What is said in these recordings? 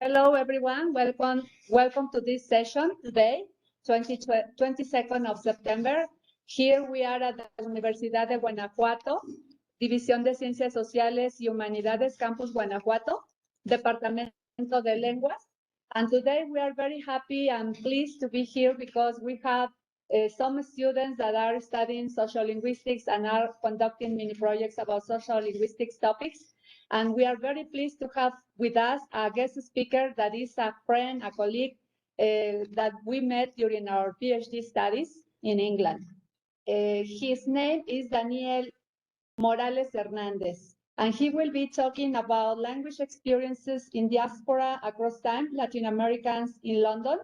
Hello, everyone. Welcome to this session today, 22nd of September. Here we are at the Universidad de Guanajuato, División de Ciencias Sociales y Humanidades, Campus Guanajuato, Departamento de Lenguas. And today we are very happy and pleased to be here because we have some students that are studying social linguistics and are conducting mini projects about social linguistics topics. And we are very pleased to have with us a guest speaker that is a friend, a colleague that we met during our PhD studies in England. His name is Daniel Morales Hernandez, and he will be talking about language experiences in diaspora across time, Latin Americans in London.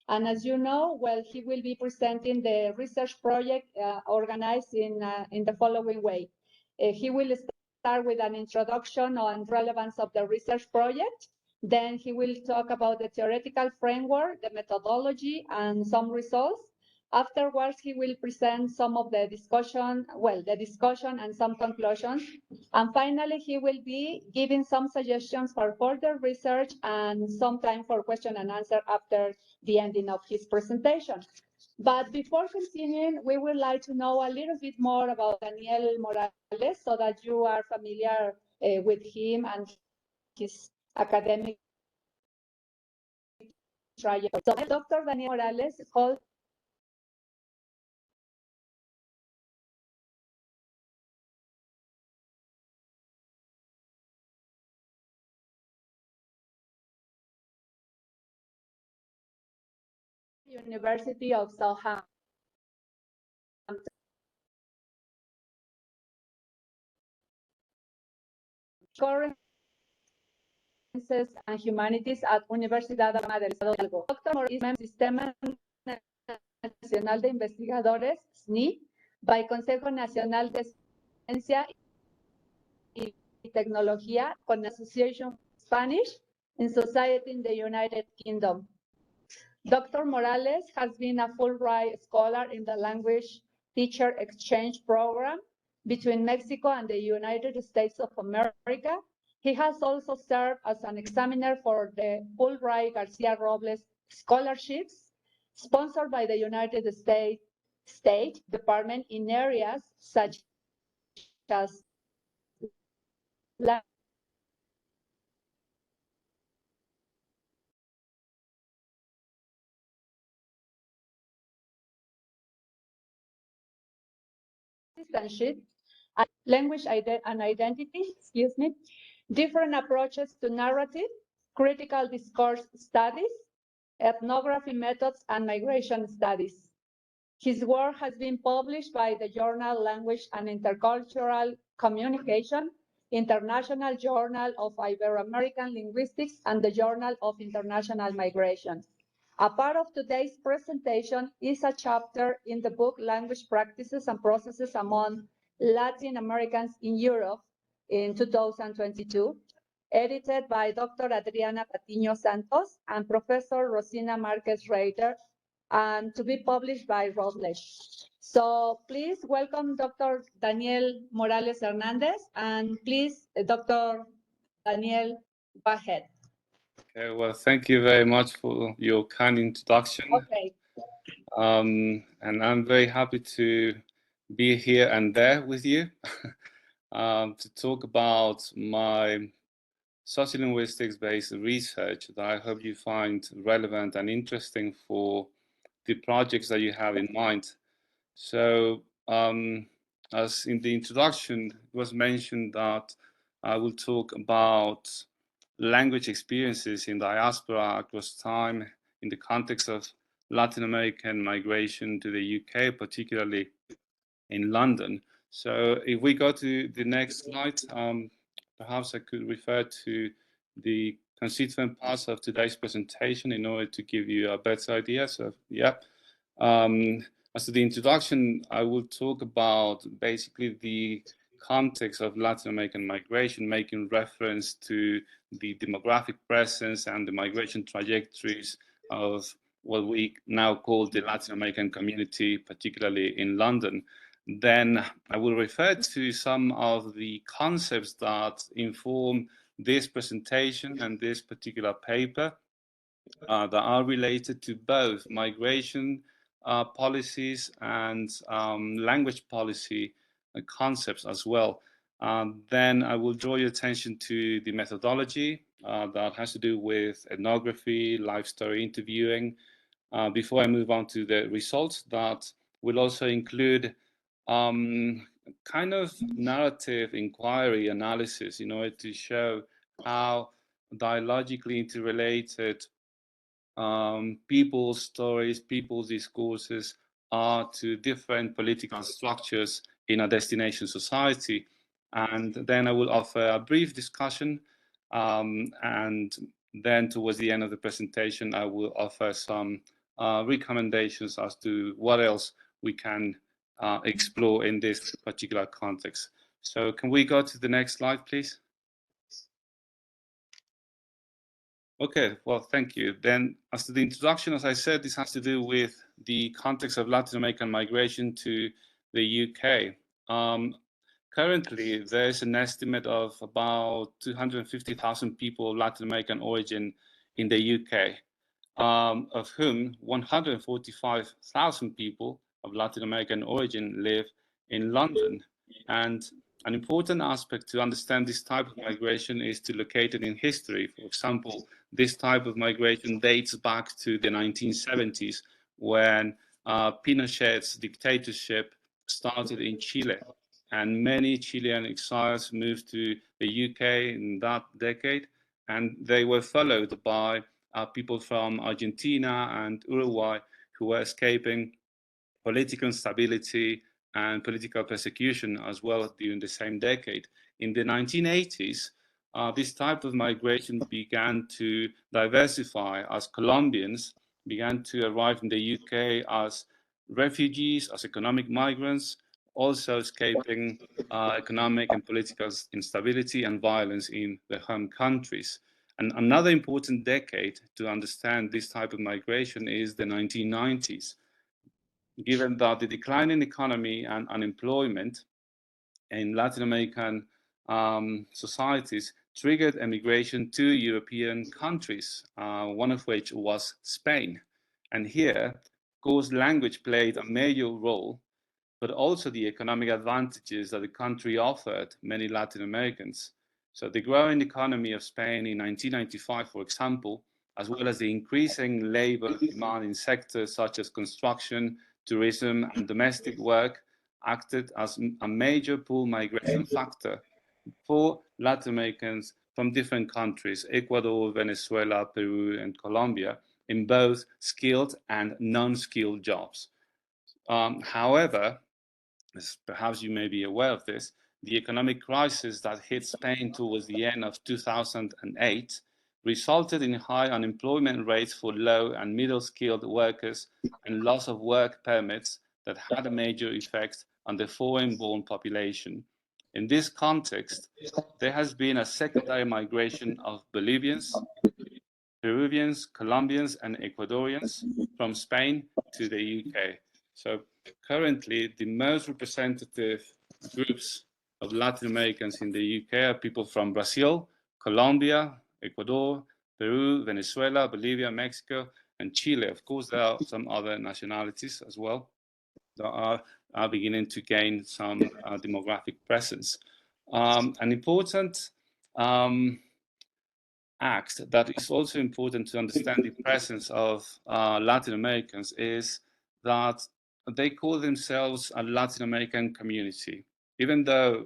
And as you know, well, he will be presenting the research project organized in the following way. He will start with an introduction on relevance of the research project. Then he will talk about the theoretical framework, the methodology, and some results. Afterwards, he will present some of the discussion and some conclusions. And finally, he will be giving some suggestions for further research and some time for question and answer after the ending of his presentation. But before continuing, we would like to know a little bit more about Daniel Morales so that you are familiar with him and his academic trajectory. So Dr. Daniel Morales holds University of Southampton. Current Sciences and Humanities at Universidad de Guanajuato. Doctor is member Sistema Nacional de Investigadores, SNI, by Consejo Nacional de Ciencia y Tecnología, con Association Spanish in Society in the United Kingdom. Dr. Morales has been a Fulbright scholar in the Language Teacher Exchange Program between Mexico and the United States of America. He has also served as an examiner for the Fulbright Garcia Robles scholarships, sponsored by the United States State Department in areas such as citizenship, language and identity, different approaches to narrative, critical discourse studies, ethnography methods, and migration studies. His work has been published by the journal Language and Intercultural Communication, International Journal of Ibero-American Linguistics, and the Journal of International Migration. A part of today's presentation is a chapter in the book Language Practices and Processes Among Latin Americans in Europe in 2022, edited by Dr. Adriana Patiño Santos and Professor Rosina Marquez Reiter, and to be published by Routledge. So please welcome Dr. Daniel Morales Hernandez, and please, Dr. Daniel, go ahead. Okay, well, thank you very much for your kind introduction. Okay. And I'm very happy to be here and there with you to talk about my sociolinguistics-based research that I hope you find relevant and interesting for the projects that you have in mind. So, as in the introduction, it was mentioned that I will talk about language experiences in diaspora across time in the context of Latin American migration to the UK, particularly in London. So if we go to the next slide, perhaps I could refer to the constituent parts of today's presentation in order to give you a better idea. So yeah, as to the introduction, I will talk about basically the context of Latin American migration, making reference to the demographic presence and the migration trajectories of what we now call the Latin American community, particularly in London. Then I will refer to some of the concepts that inform this presentation and this particular paper that are related to both migration policies and language policy concepts as well. Then I will draw your attention to the methodology that has to do with ethnography, life story interviewing, before I move on to the results that will also include kind of narrative inquiry analysis in order to show how dialogically interrelated people's stories, people's discourses are to different political structures in a destination society. And then I will offer a brief discussion, and then towards the end of the presentation, I will offer some recommendations as to what else we can explore in this particular context. So can we go to the next slide, please? Okay, well, thank you. Then as to the introduction, as I said, this has to do with the context of Latin American migration to the UK. Currently, there's an estimate of about 250,000 people of Latin American origin in the UK, of whom 145,000 people of Latin American origin live in London. And an important aspect to understand this type of migration is to locate it in history. For example, this type of migration dates back to the 1970s when Pinochet's dictatorship started in Chile. And many Chilean exiles moved to the UK in that decade, and they were followed by people from Argentina and Uruguay who were escaping political instability and political persecution as well during the same decade. In the 1980s, this type of migration began to diversify as Colombians began to arrive in the UK as refugees, as economic migrants, also escaping economic and political instability and violence in their home countries. And another important decade to understand this type of migration is the 1990s, given that the decline in economy and unemployment in Latin American societies triggered emigration to European countries, one of which was Spain. And here, of course, language played a major role, but also the economic advantages that the country offered many Latin Americans. So the growing economy of Spain in 1995, for example, as well as the increasing labor demand in sectors such as construction, tourism, and domestic work, acted as a major pull migration factor for Latin Americans from different countries, Ecuador, Venezuela, Peru, and Colombia, in both skilled and non-skilled jobs. However, as perhaps you may be aware of this, the economic crisis that hit Spain towards the end of 2008 resulted in high unemployment rates for low and middle skilled workers and loss of work permits that had a major effect on the foreign-born population. In this context, there has been a secondary migration of Bolivians, Peruvians, Colombians, and Ecuadorians from Spain to the UK. So currently, the most representative groups of Latin Americans in the UK are people from Brazil, Colombia, Ecuador, Peru, Venezuela, Bolivia, Mexico, and Chile. Of course, there are some other nationalities as well that are beginning to gain some demographic presence. An important act that is also important to understand the presence of Latin Americans is that they call themselves a Latin American community, even though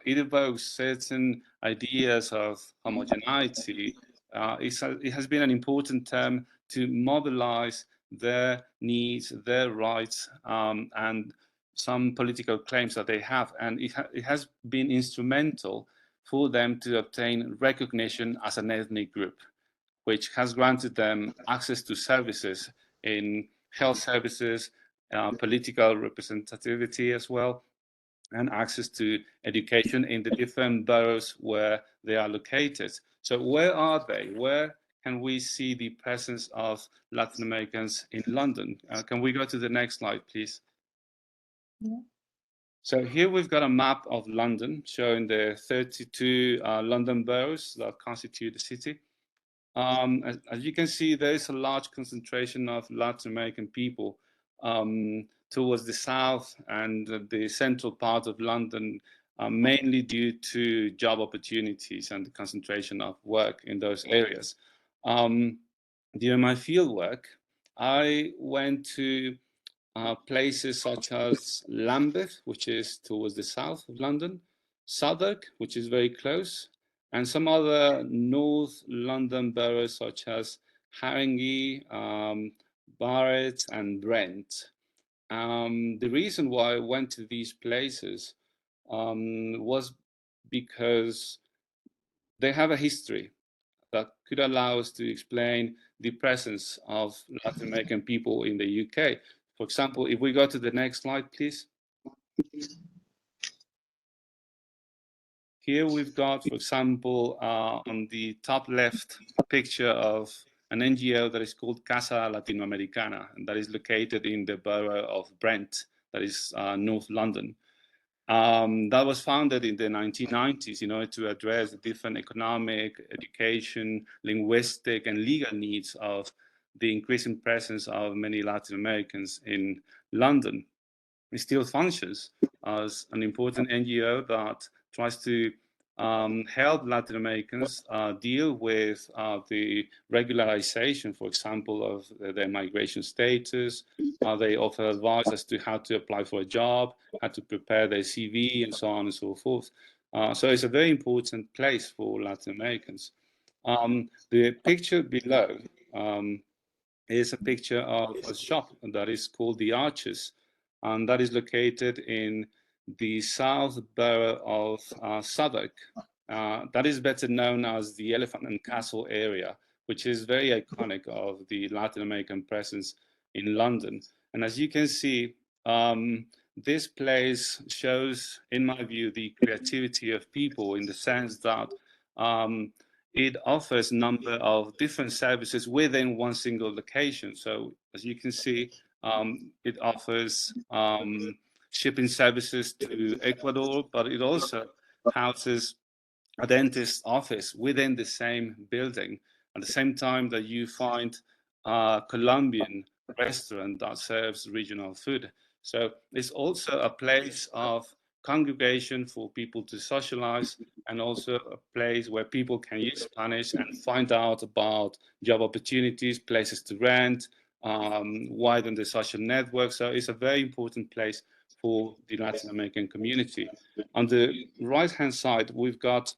it evokes certain ideas of homogeneity. It has been an important term to mobilize their needs, their rights, and some political claims that they have. And it has been instrumental for them to obtain recognition as an ethnic group, which has granted them access to services in health services, political representativity as well, and access to education in the different boroughs where they are located. So where are they? Where can we see the presence of Latin Americans in London? Can we go to the next slide, please? Yeah. So here we've got a map of London showing the 32 London boroughs that constitute the city. As you can see, there is a large concentration of Latin American people towards the south and the central part of London, mainly due to job opportunities and the concentration of work in those areas. During my field work, I went to places such as Lambeth, which is towards the south of London, Southwark, which is very close, and some other North London boroughs such as Haringey, Barnet, and Brent. The reason why I went to these places was because they have a history that could allow us to explain the presence of Latin American people in the UK. For example, if we go to the next slide, please. Here we've got, for example, on the top left, a picture of an NGO that is called Casa Latinoamericana, and that is located in the borough of Brent, that is North London. That was founded in the 1990s in order to address the different economic, education, linguistic, and legal needs of the increasing presence of many Latin Americans in London. It still functions as an important NGO that tries to help Latin Americans deal with the regularization, for example, of their migration status. They offer advice as to how to apply for a job, how to prepare their CV, and so on and so forth. So it's a very important place for Latin Americans. The picture below is a picture of a shop that is called The Arches, and that is located in the South Borough of Southwark. That is better known as the Elephant and Castle area, which is very iconic of the Latin American presence in London. And as you can see, this place shows, in my view, the creativity of people in the sense that it offers a number of different services within one single location. So as you can see, it offers shipping services to Ecuador, but it also houses a dentist office within the same building. At the same time that you find a Colombian restaurant that serves regional food. So it's also a place of congregation for people to socialize, and also a place where people can use Spanish and find out about job opportunities, places to rent, widen the social network. So it's a very important place for the Latin American community. On the right-hand side, we've got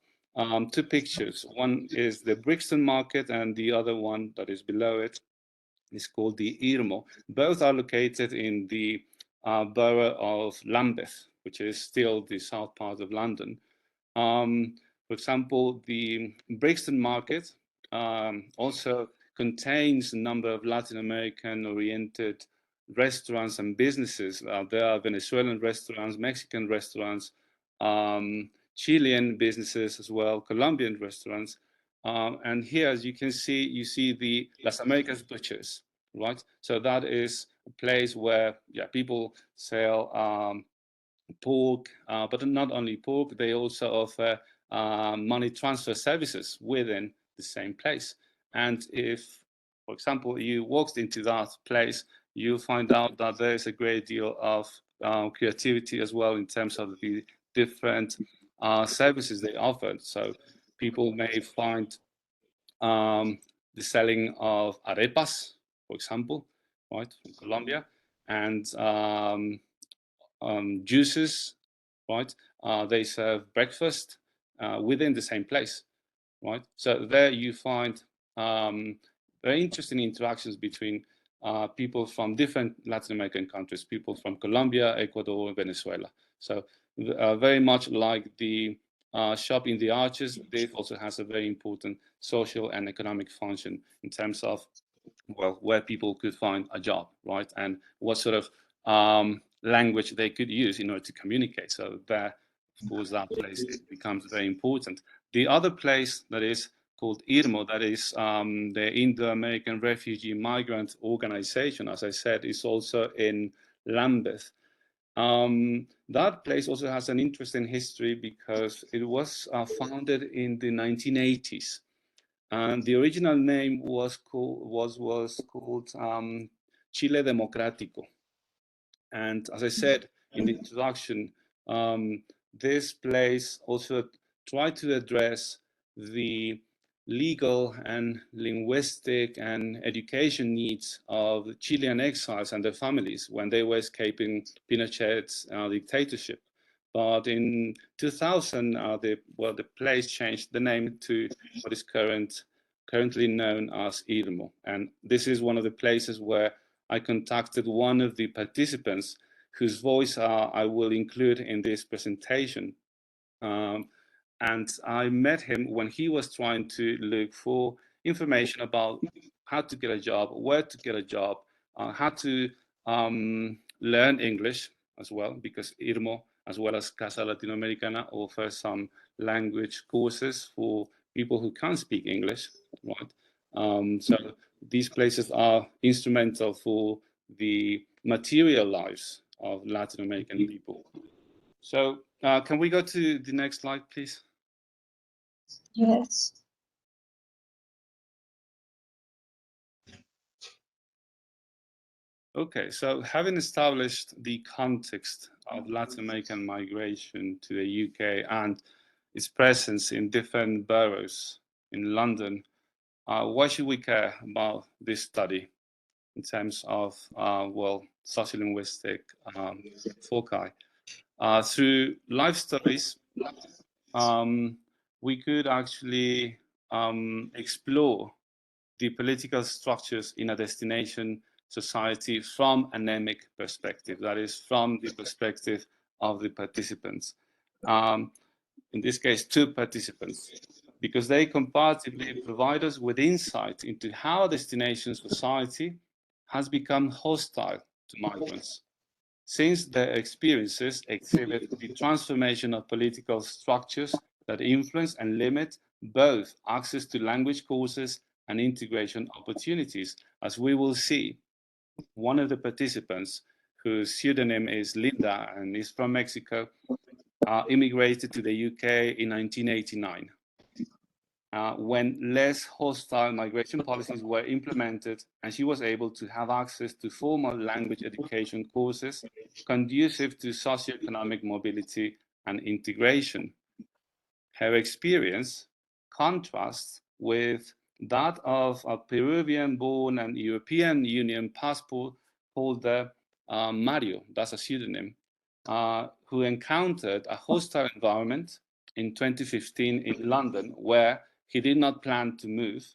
two pictures. One is the Brixton Market, and the other one that is below it is called the Irmo. Both are located in the borough of Lambeth, which is still the south part of London. For example, the Brixton Market also contains a number of Latin American-oriented restaurants and businesses. There are Venezuelan restaurants, Mexican restaurants, Chilean businesses as well, Colombian restaurants. And here, as you can see, you see the Las Americas Butchers, right? So that is a place where people sell pork, but not only pork, they also offer money transfer services within the same place. And if, for example, you walked into that place, you'll find out that there's a great deal of creativity as well in terms of the different services they offer. So people may find the selling of arepas, for example, right, from Colombia, and juices, right? They serve breakfast within the same place, right? So there you find very interesting interactions between people from different Latin American countries, people from Colombia, Ecuador, and Venezuela. So very much like the shop in the Arches, this also has a very important social and economic function in terms of, well, where people could find a job, right? And what sort of language they could use in order to communicate. So there, of course, that place it becomes very important. The other place that is called IRMO, that is the Indo-American Refugee Migrant Organization, as I said, is also in Lambeth. That place also has an interesting history because it was founded in the 1980s, and the original name was called Chile Democrático. And as I said in the introduction, this place also tried to address the legal and linguistic and education needs of Chilean exiles and their families when they were escaping Pinochet's dictatorship. But in 2000, the place changed the name to what is currently known as Irmo. And this is one of the places where I contacted one of the participants whose voice I will include in this presentation. And I met him when he was trying to look for information about how to get a job, where to get a job, how to learn English as well, because IRMO, as well as Casa Latinoamericana, offers some language courses for people who can't speak English, right? So these places are instrumental for the material lives of Latin American people. So can we go to the next slide, please? Yes. Okay, so having established the context of Latin American migration to the UK and its presence in different boroughs in London, why should we care about this study in terms of, well, sociolinguistic foci? Through life studies, we could actually explore the political structures in a destination society from an endemic perspective, that is, from the perspective of the participants. In this case, two participants, because they comparatively provide us with insight into how a destination society has become hostile to migrants, since their experiences exhibit the transformation of political structures that influence and limit both access to language courses and integration opportunities. As we will see, one of the participants, whose pseudonym is Linda and is from Mexico, immigrated to the UK in 1989. When less hostile migration policies were implemented, and she was able to have access to formal language education courses conducive to socioeconomic mobility and integration. Her experience contrasts with that of a Peruvian-born and European Union passport holder, Mario, that's a pseudonym, who encountered a hostile environment in 2015 in London, where he did not plan to move,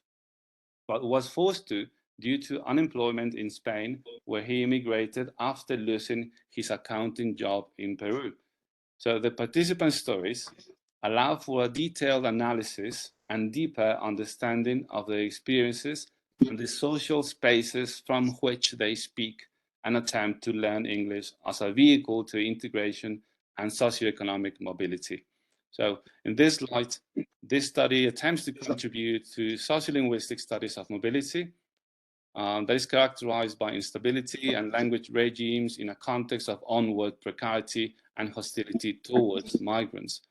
but was forced to due to unemployment in Spain, where he immigrated after losing his accounting job in Peru. So the participant stories allow for a detailed analysis and deeper understanding of their experiences and the social spaces from which they speak and attempt to learn English as a vehicle to integration and socioeconomic mobility. So in this light, this study attempts to contribute to sociolinguistic studies of mobility that is characterized by instability and language regimes in a context of onward precarity and hostility towards migrants.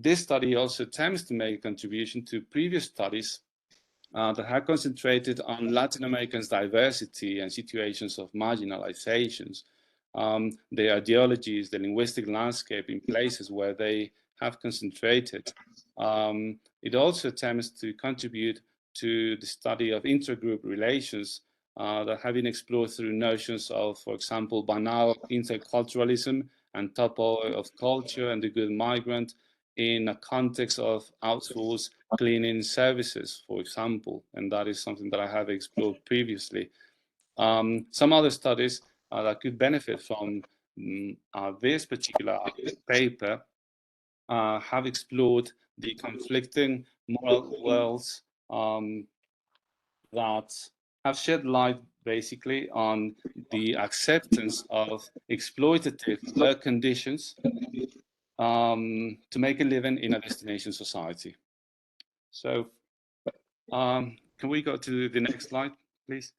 This study also attempts to make a contribution to previous studies that have concentrated on Latin Americans' diversity and situations of marginalizations, their ideologies, the linguistic landscape in places where they have concentrated. It also attempts to contribute to the study of intergroup relations that have been explored through notions of, for example, banal interculturalism and topo of culture and the good migrant in a context of outsourced cleaning services, for example, and that is something that I have explored previously. Some other studies that could benefit from this particular paper have explored the conflicting moral worlds that have shed light basically on the acceptance of exploitative work conditions to make a living in a destination society. So can we go to the next slide, please?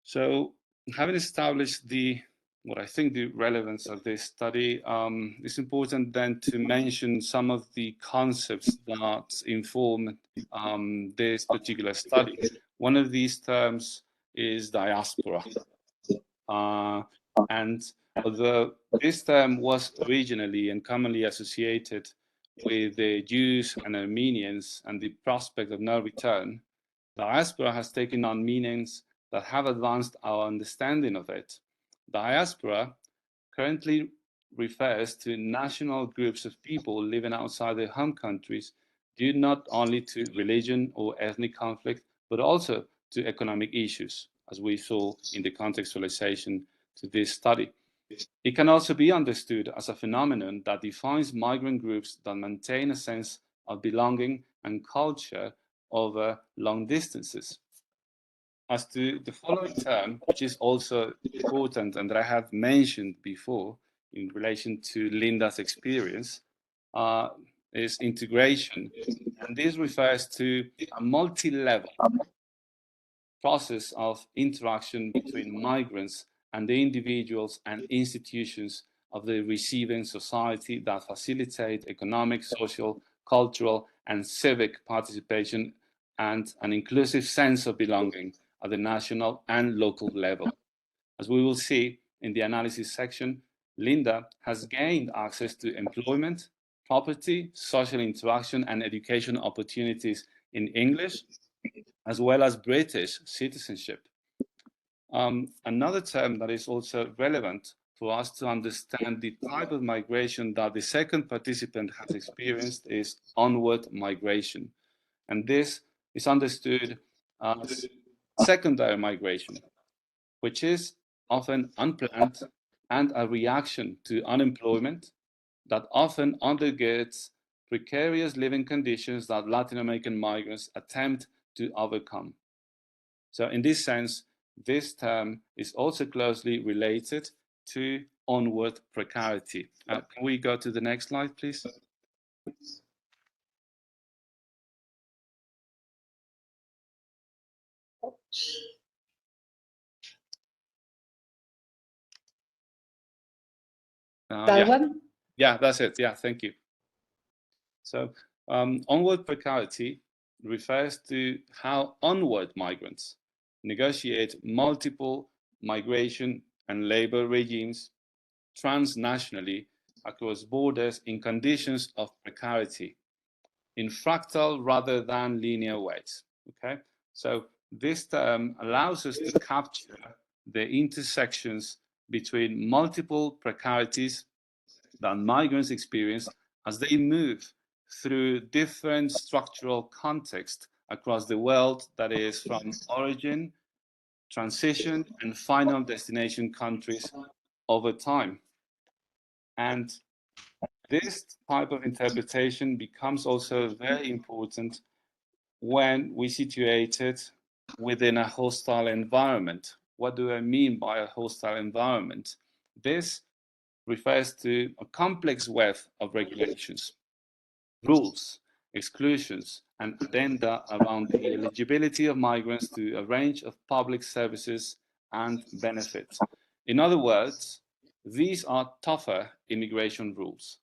So having established what I think the relevance of this study, it's important then to mention some of the concepts that inform this particular study. One of these terms is diaspora. And although this term was originally and commonly associated with the Jews and Armenians and the prospect of no return, diaspora has taken on meanings that have advanced our understanding of it. Diaspora currently refers to national groups of people living outside their home countries due not only to religion or ethnic conflict, but also to economic issues, as we saw in the contextualization to this study. It can also be understood as a phenomenon that defines migrant groups that maintain a sense of belonging and culture over long distances. As to the following term, which is also important and that I have mentioned before in relation to Linda's experience, is integration. And this refers to a multi-level process of interaction between migrants and the individuals and institutions of the receiving society that facilitate economic, social, cultural, and civic participation and an inclusive sense of belonging at the national and local level. As we will see in the analysis section, Linda has gained access to employment, property, social interaction, and education opportunities in English, as well as British citizenship. Another term that is also relevant for us to understand the type of migration that the second participant has experienced is onward migration. And this is understood as secondary migration, which is often unplanned and a reaction to unemployment that often undergirds precarious living conditions that Latin American migrants attempt to overcome. So in this sense, this term is also closely related to onward precarity. Can we go to the next slide, please? That one? Yeah, that's it. Yeah, thank you. So onward precarity refers to how onward migrants negotiate multiple migration and labor regimes transnationally across borders in conditions of precarity, in fractal rather than linear ways. Okay, so this term allows us to capture the intersections between multiple precarities that migrants experience as they move through different structural contexts across the world, that is from origin, transition, and final destination countries over time. And this type of interpretation becomes also very important when we situate it within a hostile environment. What do I mean by a hostile environment? This refers to a complex web of regulations, rules, exclusions, and addenda around the eligibility of migrants to a range of public services and benefits. In other words, these are tougher immigration rules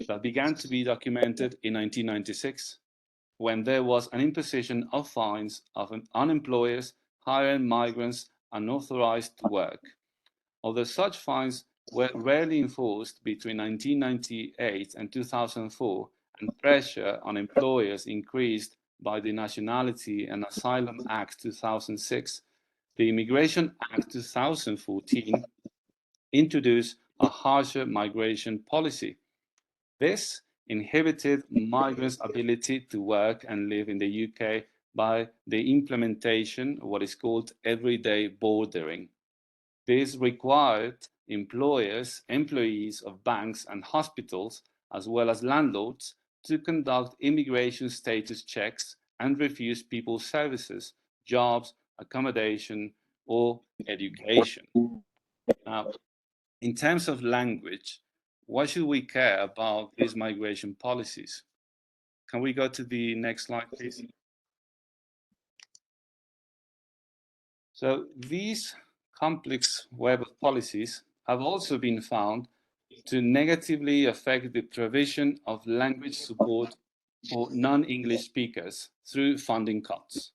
that began to be documented in 1996, when there was an imposition of fines on employers hiring migrants unauthorized to work. Although such fines were rarely enforced between 1998 and 2004, and pressure on employers increased by the Nationality and Asylum Act 2006, the Immigration Act 2014 introduced a harsher migration policy. This inhibited migrants' ability to work and live in the UK by the implementation of what is called everyday bordering. This required employees of banks and hospitals, as well as landlords, to conduct immigration status checks and refuse people services, jobs, accommodation, or education. Now, in terms of language, why should we care about these migration policies? Can we go to the next slide, please? So these complex web of policies have also been found to negatively affect the provision of language support for non-English speakers through funding cuts.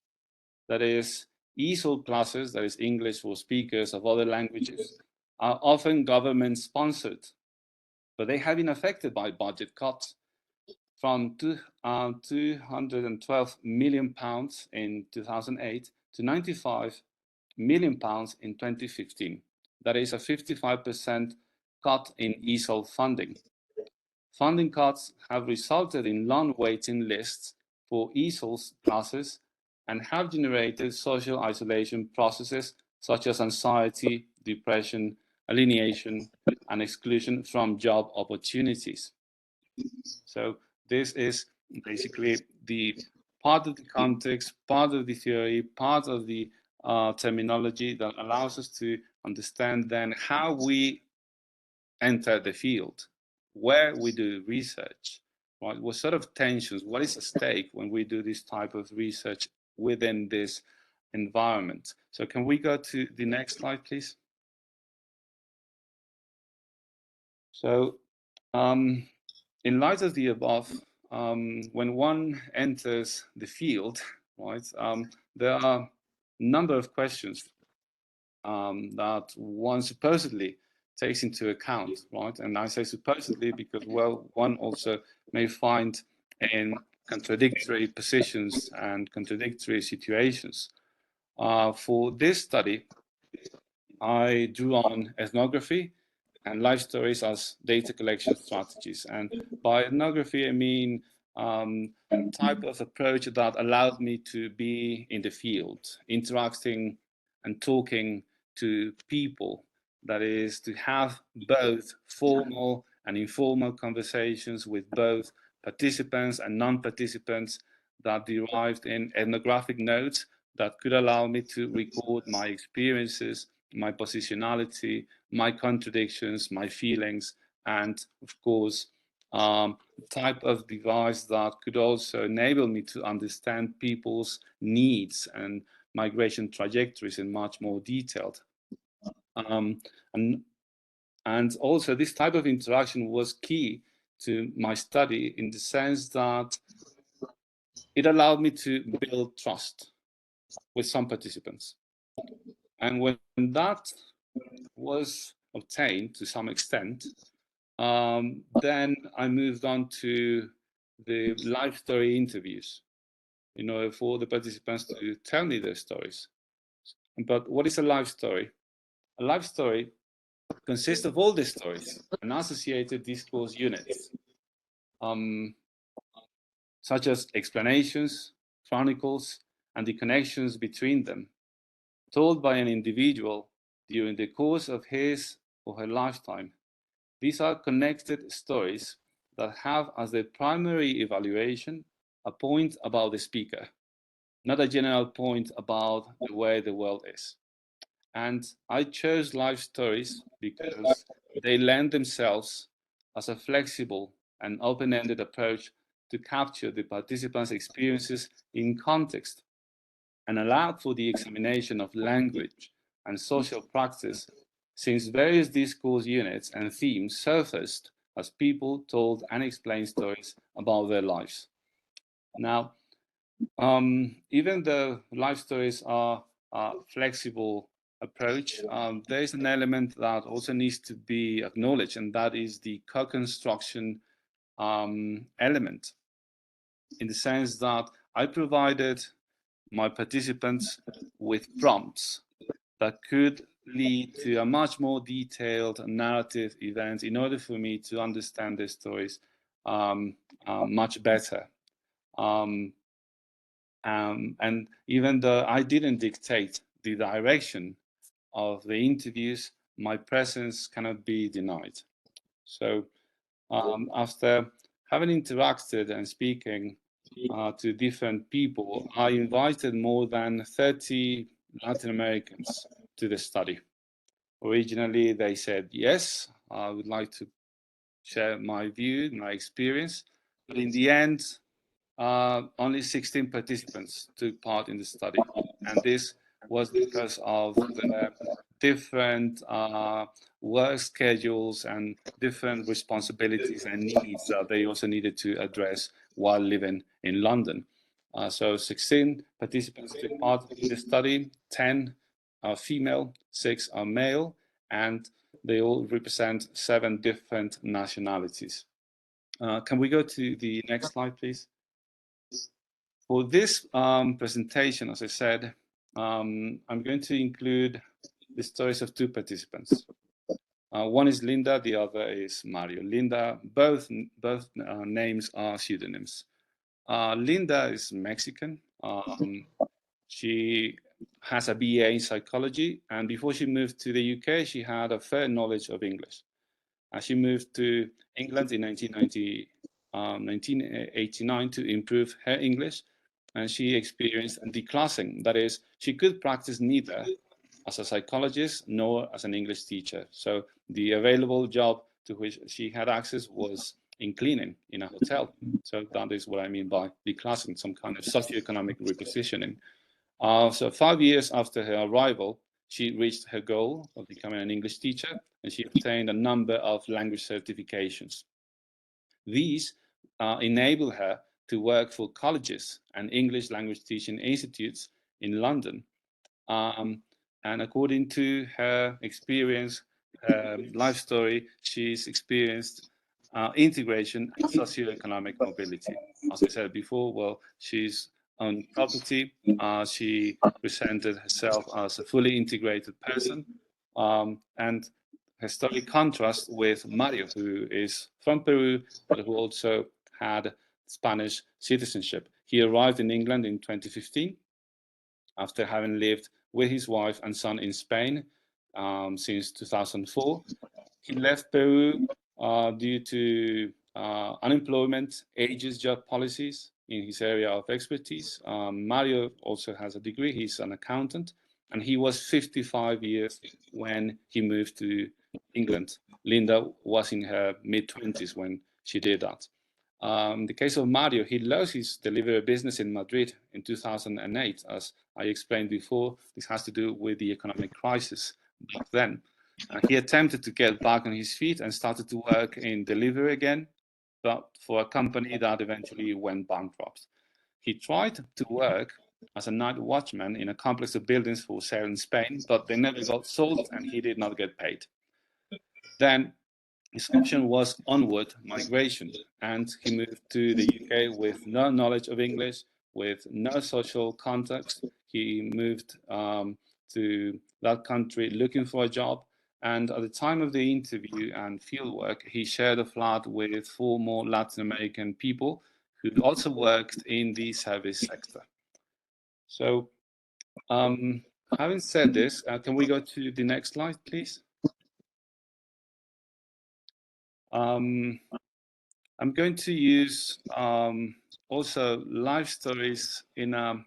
That is, ESOL classes, that is English for speakers of other languages, are often government-sponsored, but they have been affected by budget cuts from £212 million in 2008 to £95 million in 2015. That is a 55% cut in ESOL funding. Funding cuts have resulted in long waiting lists for ESOL classes and have generated social isolation processes such as anxiety, depression, alienation, and exclusion from job opportunities. So this is basically the part of the context, part of the theory, part of the terminology that allows us to understand then how we enter the field, where we do research, right? What sort of tensions, what is at stake when we do this type of research within this environment? So can we go to the next slide, please? So in light of the above, when one enters the field, right, there are a number of questions that one supposedly takes into account, right? And I say supposedly because, well, one also may find in contradictory positions and contradictory situations. For this study, I drew on ethnography and life stories as data collection strategies. And by ethnography, I mean type of approach that allowed me to be in the field, interacting and talking to people. That is, to have both formal and informal conversations with both participants and non-participants that derived in ethnographic notes that could allow me to record my experiences, my positionality, my contradictions, my feelings, and of course, type of device that could also enable me to understand people's needs and migration trajectories in much more detail. And also this type of interaction was key to my study in the sense that it allowed me to build trust with some participants. And when that was obtained to some extent, then I moved on to the life story interviews, in order for the participants to tell me their stories. But what is a life story? A life story consists of all the stories and associated discourse units, such as explanations, chronicles, and the connections between them, told by an individual during the course of his or her lifetime. These are connected stories that have as their primary evaluation a point about the speaker, not a general point about the way the world is. And I chose life stories because they lend themselves as a flexible and open-ended approach to capture the participants' experiences in context and allowed for the examination of language and social practice, since various discourse units and themes surfaced as people told and explained stories about their lives. Now, even though life stories are a flexible approach, there is an element that also needs to be acknowledged, and that is the co-construction element, in the sense that I provided my participants with prompts that could lead to a much more detailed narrative event in order for me to understand their stories much better. And even though I didn't dictate the direction of the interviews, my presence cannot be denied. So after having interacted and speaking to different people, I invited more than 30 Latin Americans to the study. Originally, they said, yes, I would like to share my view, my experience. But in the end, only 16 participants took part in the study. And this was because of the different work schedules and different responsibilities and needs that they also needed to address while living in London. So 16 participants took part in the study, 10 are female, 6 are male, and they all represent 7 different nationalities. Can we go to the next slide, please? For this presentation, as I said, I'm going to include the stories of 2 participants. One is Linda, the other is Mario. Linda, both names are pseudonyms. Linda is Mexican. She has a BA in psychology, and before she moved to the UK, she had a fair knowledge of English. She moved to England in 1989 to improve her English, and she experienced declassing. That is, she could practice neither as a psychologist nor as an English teacher. So the available job to which she had access was in cleaning in a hotel. So that is what I mean by declassing, some kind of socioeconomic repositioning. So 5 years after her arrival, she reached her goal of becoming an English teacher, and she obtained a number of language certifications. These enable her to work for colleges and English language teaching institutes in London. And according to her experience, her life story, she's experienced integration and socioeconomic mobility. As I said before, well, she's on property. She presented herself as a fully integrated person, and her story contrasts with Mario, who is from Peru, but who also had Spanish citizenship. He arrived in England in 2015 after having lived with his wife and son in Spain since 2004. He left Peru due to unemployment, ageist job policies in his area of expertise. Mario also has a degree. He's an accountant, and he was 55 years when he moved to England. Linda was in her mid-20s when she did that. In the case of Mario, he lost his delivery business in Madrid in 2008. As I explained before, this has to do with the economic crisis back then. He attempted to get back on his feet and started to work in delivery again, but for a company that eventually went bankrupt. He tried to work as a night watchman in a complex of buildings for sale in Spain, but they never got sold and he did not get paid. Then his option was onward migration, and he moved to the UK with no knowledge of English, with no social context. He moved to that country looking for a job, and at the time of the interview and fieldwork, he shared a flat with 4 more Latin American people who also worked in the service sector. So, having said this, can we go to the next slide, please? I'm going to use also life stories in an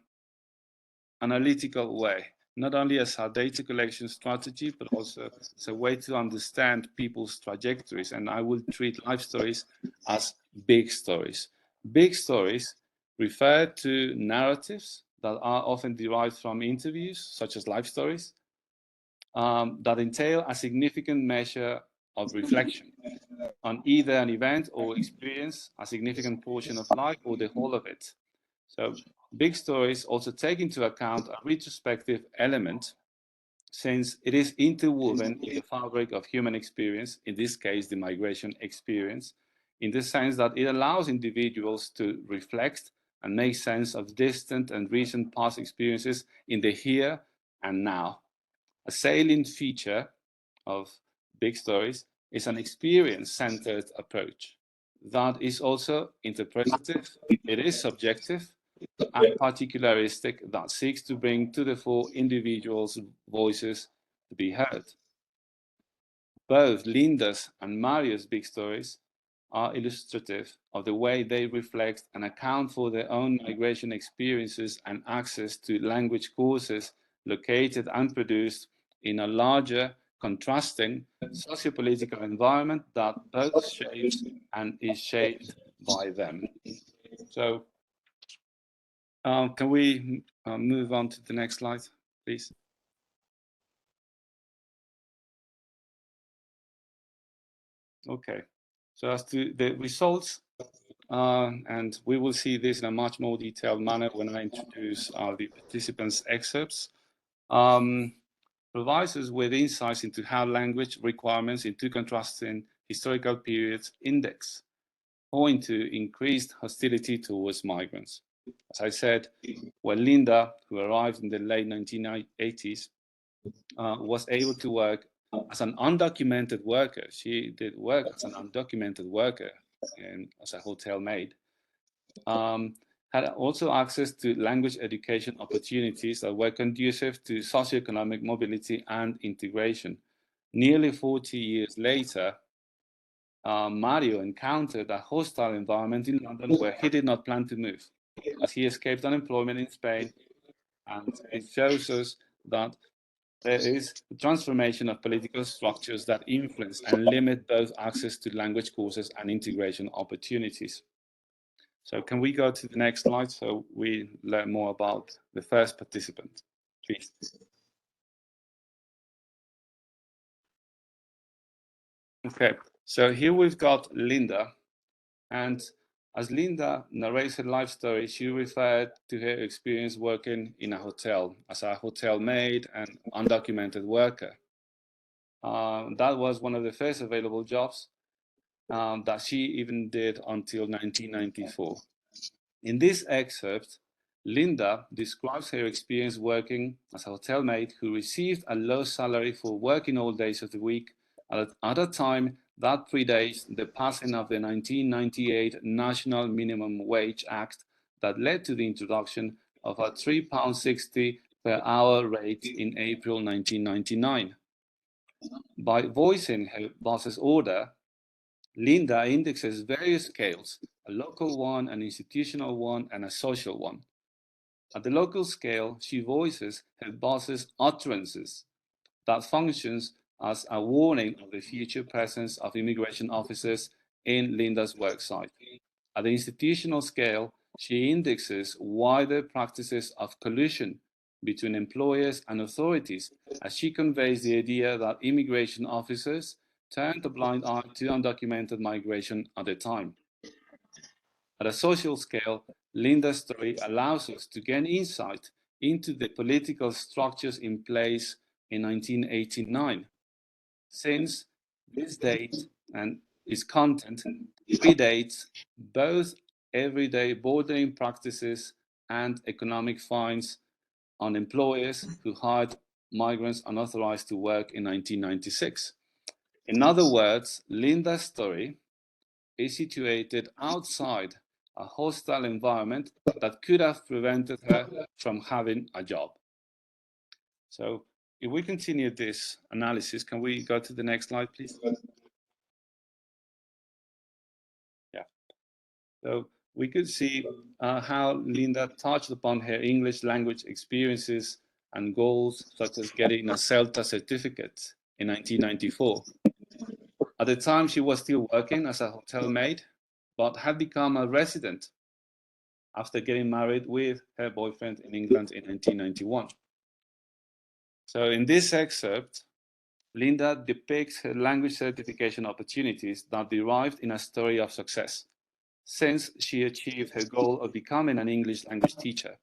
analytical way, not only as a data collection strategy, but also as a way to understand people's trajectories. And I will treat life stories as big stories. Big stories refer to narratives that are often derived from interviews, such as life stories, that entail a significant measure of reflection on either an event or experience, a significant portion of life, or the whole of it. So big stories also take into account a retrospective element, since it is interwoven in the fabric of human experience, in this case, the migration experience, in the sense that it allows individuals to reflect and make sense of distant and recent past experiences in the here and now. A salient feature of big stories is an experience-centered approach that is also interpretative, it is subjective, and particularistic, that seeks to bring to the fore individuals' voices to be heard. Both Linda's and Mario's big stories are illustrative of the way they reflect and account for their own migration experiences and access to language courses located and produced in a larger, contrasting sociopolitical environment that both shapes and is shaped by them. So, can we move on to the next slide, please? Okay, so as to the results, and we will see this in a much more detailed manner when I introduce the participants' excerpts, provides us with insights into how language requirements in two contrasting historical periods index, point to increased hostility towards migrants. As I said, when Linda, who arrived in the late 1980s, was able to work as an undocumented worker. She did work as an undocumented worker and as a hotel maid. Had also access to language education opportunities that were conducive to socioeconomic mobility and integration. Nearly 40 years later, Mario encountered a hostile environment in London where he did not plan to move, as he escaped unemployment in Spain, and it shows us that there is the transformation of political structures that influence and limit both access to language courses and integration opportunities. So can we go to the next slide so we learn more about the first participant, please? Okay, so here we've got Linda, and as Linda narrates her life story, she referred to her experience working in a hotel as a hotel maid and undocumented worker. That was one of the first available jobs that she even did until 1994. In this excerpt, Linda describes her experience working as a hotel maid who received a low salary for working all days of the week at a time that predates the passing of the 1998 National Minimum Wage Act that led to the introduction of a £3.60 per hour rate in April 1999. By voicing her boss's order, Linda indexes various scales, a local one, an institutional one, and a social one. At the local scale, she voices her boss's utterances that functions as a warning of the future presence of immigration officers in Linda's worksite. At the institutional scale, she indexes wider practices of collusion between employers and authorities as she conveys the idea that immigration officers turned a blind eye to undocumented migration at the time. At a social scale, Linda's story allows us to gain insight into the political structures in place in 1989, since this date and its content predates both everyday bordering practices and economic fines on employers who hired migrants unauthorized to work in 1996. In other words, Linda's story is situated outside a hostile environment that could have prevented her from having a job. So if we continue this analysis, can we go to the next slide, please? Yeah. So we could see how Linda touched upon her English language experiences and goals, such as getting a CELTA certificate in 1994. At the time, she was still working as a hotel maid, but had become a resident after getting married with her boyfriend in England in 1991. So in this excerpt, Linda depicts her language certification opportunities that derived in a story of success, since she achieved her goal of becoming an English language teacher.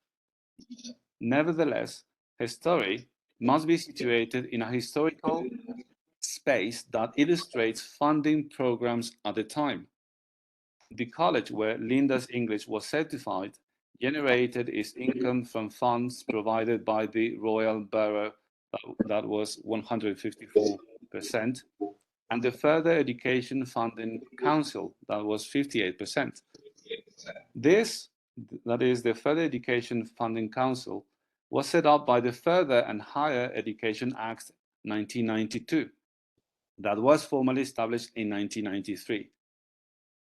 Nevertheless, her story must be situated in a historical space that illustrates funding programs at the time. The college where Linda's English was certified generated its income from funds provided by the Royal Borough, that was 154%, and the Further Education Funding Council, that was 58%. This, that is the Further Education Funding Council, was set up by the Further and Higher Education Act 1992, that was formally established in 1993.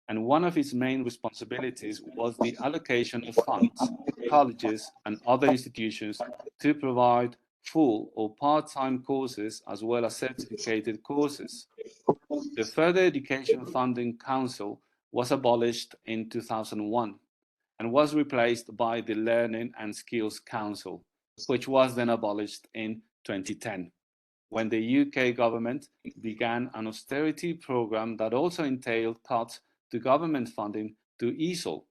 And one of its main responsibilities was the allocation of funds to colleges and other institutions to provide full or part-time courses as well as certificated courses. The Further Education Funding Council was abolished in 2001 and was replaced by the Learning and Skills Council, which was then abolished in 2010. when the UK government began an austerity program that also entailed cuts to government funding to ESOL.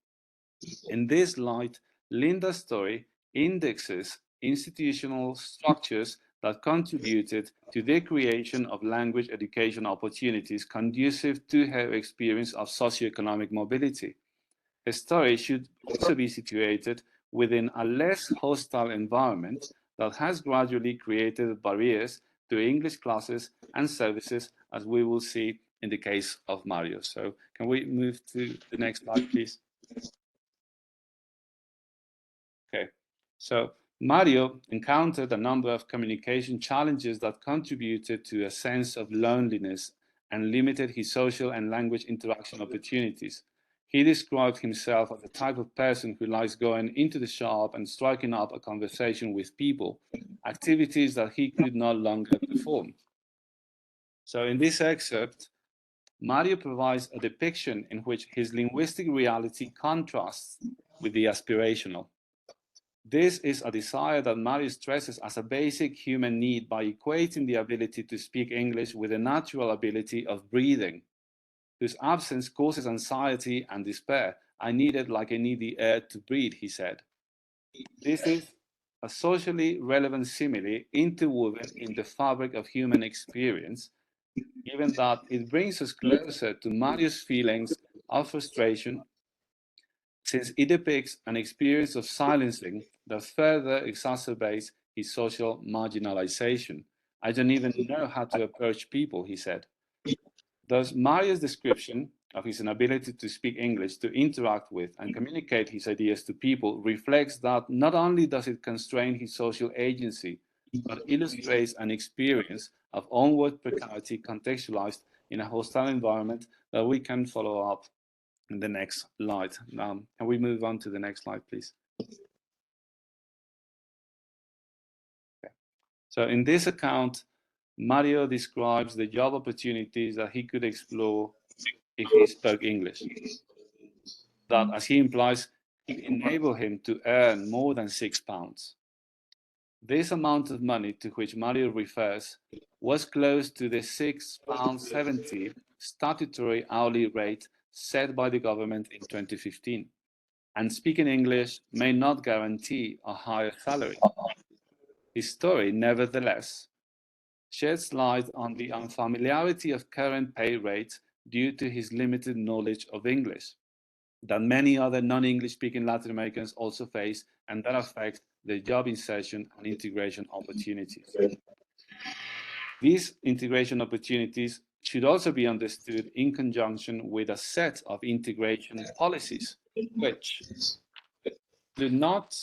In this light, Linda's story indexes institutional structures that contributed to the creation of language education opportunities conducive to her experience of socioeconomic mobility. Her story should also be situated within a less hostile environment that has gradually created barriers to English classes and services, as we will see in the case of Mario. So can we move to the next slide, please? Okay, so Mario encountered a number of communication challenges that contributed to a sense of loneliness and limited his social and language interaction opportunities. He described himself as the type of person who likes going into the shop and striking up a conversation with people, activities that he could no longer perform. So in this excerpt, Mario provides a depiction in which his linguistic reality contrasts with the aspirational. This is a desire that Mario stresses as a basic human need by equating the ability to speak English with the natural ability of breathing, whose absence causes anxiety and despair. I need it like I need the air to breathe, he said. This is a socially relevant simile interwoven in the fabric of human experience, given that it brings us closer to Mario's feelings of frustration, since it depicts an experience of silencing that further exacerbates his social marginalization. I don't even know how to approach people, he said. Thus, Mario's description of his inability to speak English, to interact with and communicate his ideas to people reflects that not only does it constrain his social agency, but illustrates an experience of onward precarity contextualized in a hostile environment that we can follow up in the next slide. Can we move on to the next slide, please? Okay. So in this account, Mario describes the job opportunities that he could explore if he spoke English. That, as he implies, could enable him to earn more than £6. This amount of money to which Mario refers was close to the £6.70 statutory hourly rate set by the government in 2015. And speaking English may not guarantee a higher salary. His story, nevertheless, sheds light on the unfamiliarity of current pay rates due to his limited knowledge of English that many other non-English speaking Latin Americans also face, and that affect their job insertion and integration opportunities. These integration opportunities should also be understood in conjunction with a set of integration policies, which do not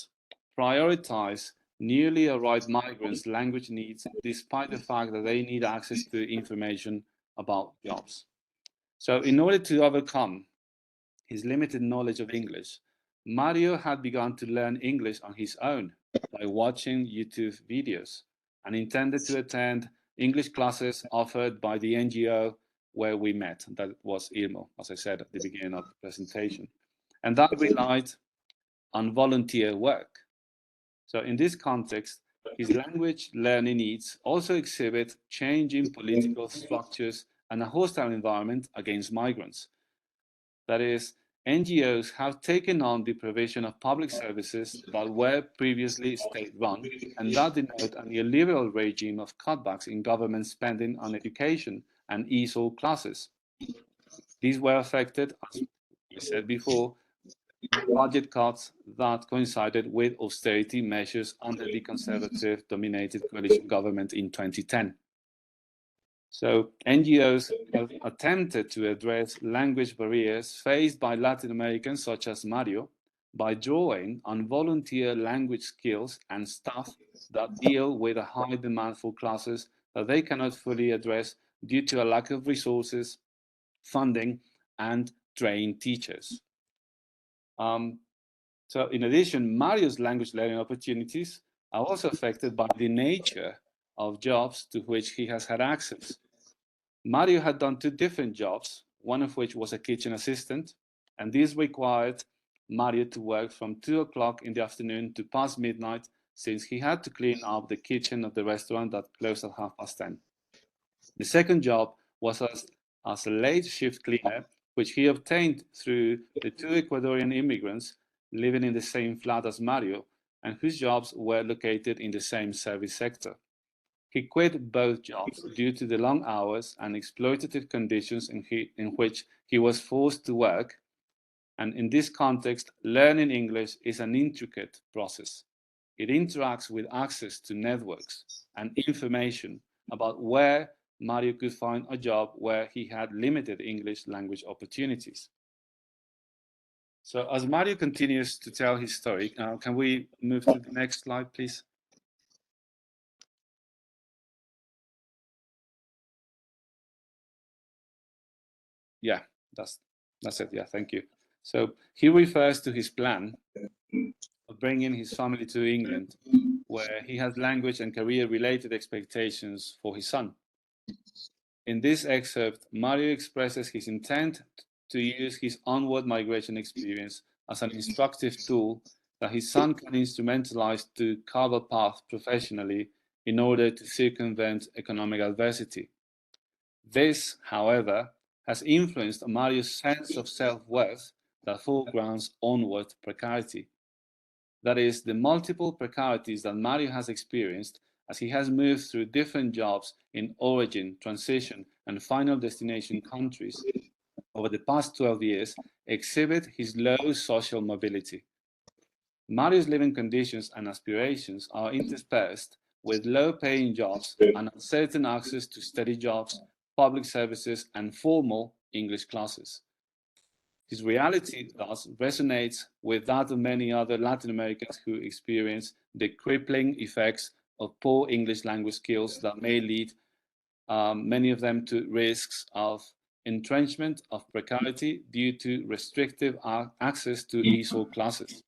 prioritize newly arrived migrants' language needs, despite the fact that they need access to information about jobs. So in order to overcome his limited knowledge of English, Mario had begun to learn English on his own by watching YouTube videos and intended to attend English classes offered by the NGO where we met. That was IRMO, as I said at the beginning of the presentation. And that relied on volunteer work. So in this context, his language learning needs also exhibit changing political structures and a hostile environment against migrants. That is, NGOs have taken on the provision of public services that were previously state-run, and that denote a neoliberal regime of cutbacks in government spending on education and ESOL classes. These were affected, as we said before, budget cuts that coincided with austerity measures under the conservative-dominated coalition government in 2010. So NGOs have attempted to address language barriers faced by Latin Americans such as Mario by drawing on volunteer language skills and staff that deal with a high demand for classes that they cannot fully address due to a lack of resources, funding, and trained teachers. So in addition, Mario's language learning opportunities are also affected by the nature of jobs to which he has had access. Mario had done 2 different jobs, one of which was a kitchen assistant, and this required Mario to work from 2 o'clock in the afternoon to past midnight, since he had to clean up the kitchen of the restaurant that closed at 10:30. The second job was as a late shift cleaner, which he obtained through the two Ecuadorian immigrants living in the same flat as Mario, and whose jobs were located in the same service sector. He quit both jobs due to the long hours and exploitative conditions in which he was forced to work, and in this context, learning English is an intricate process. It interacts with access to networks and information about where Mario could find a job where he had limited English language opportunities. So as Mario continues to tell his story, can we move to the next slide, please? Yeah, that's it. Yeah, thank you. So he refers to his plan of bringing his family to England, where he has language and career-related expectations for his son. In this excerpt, Mario expresses his intent to use his onward migration experience as an instructive tool that his son can instrumentalize to carve a path professionally in order to circumvent economic adversity. This, however, has influenced Mario's sense of self-worth that foregrounds onward precarity. That is, the multiple precarities that Mario has experienced as he has moved through different jobs in origin, transition, and final destination countries over the past 12 years exhibit his low social mobility. Mario's living conditions and aspirations are interspersed with low-paying jobs and uncertain access to steady jobs, public services, and formal English classes. His reality thus resonates with that of many other Latin Americans who experience the crippling effects of poor English language skills that may lead many of them to risks of entrenchment of precarity due to restrictive access to ESOL classes.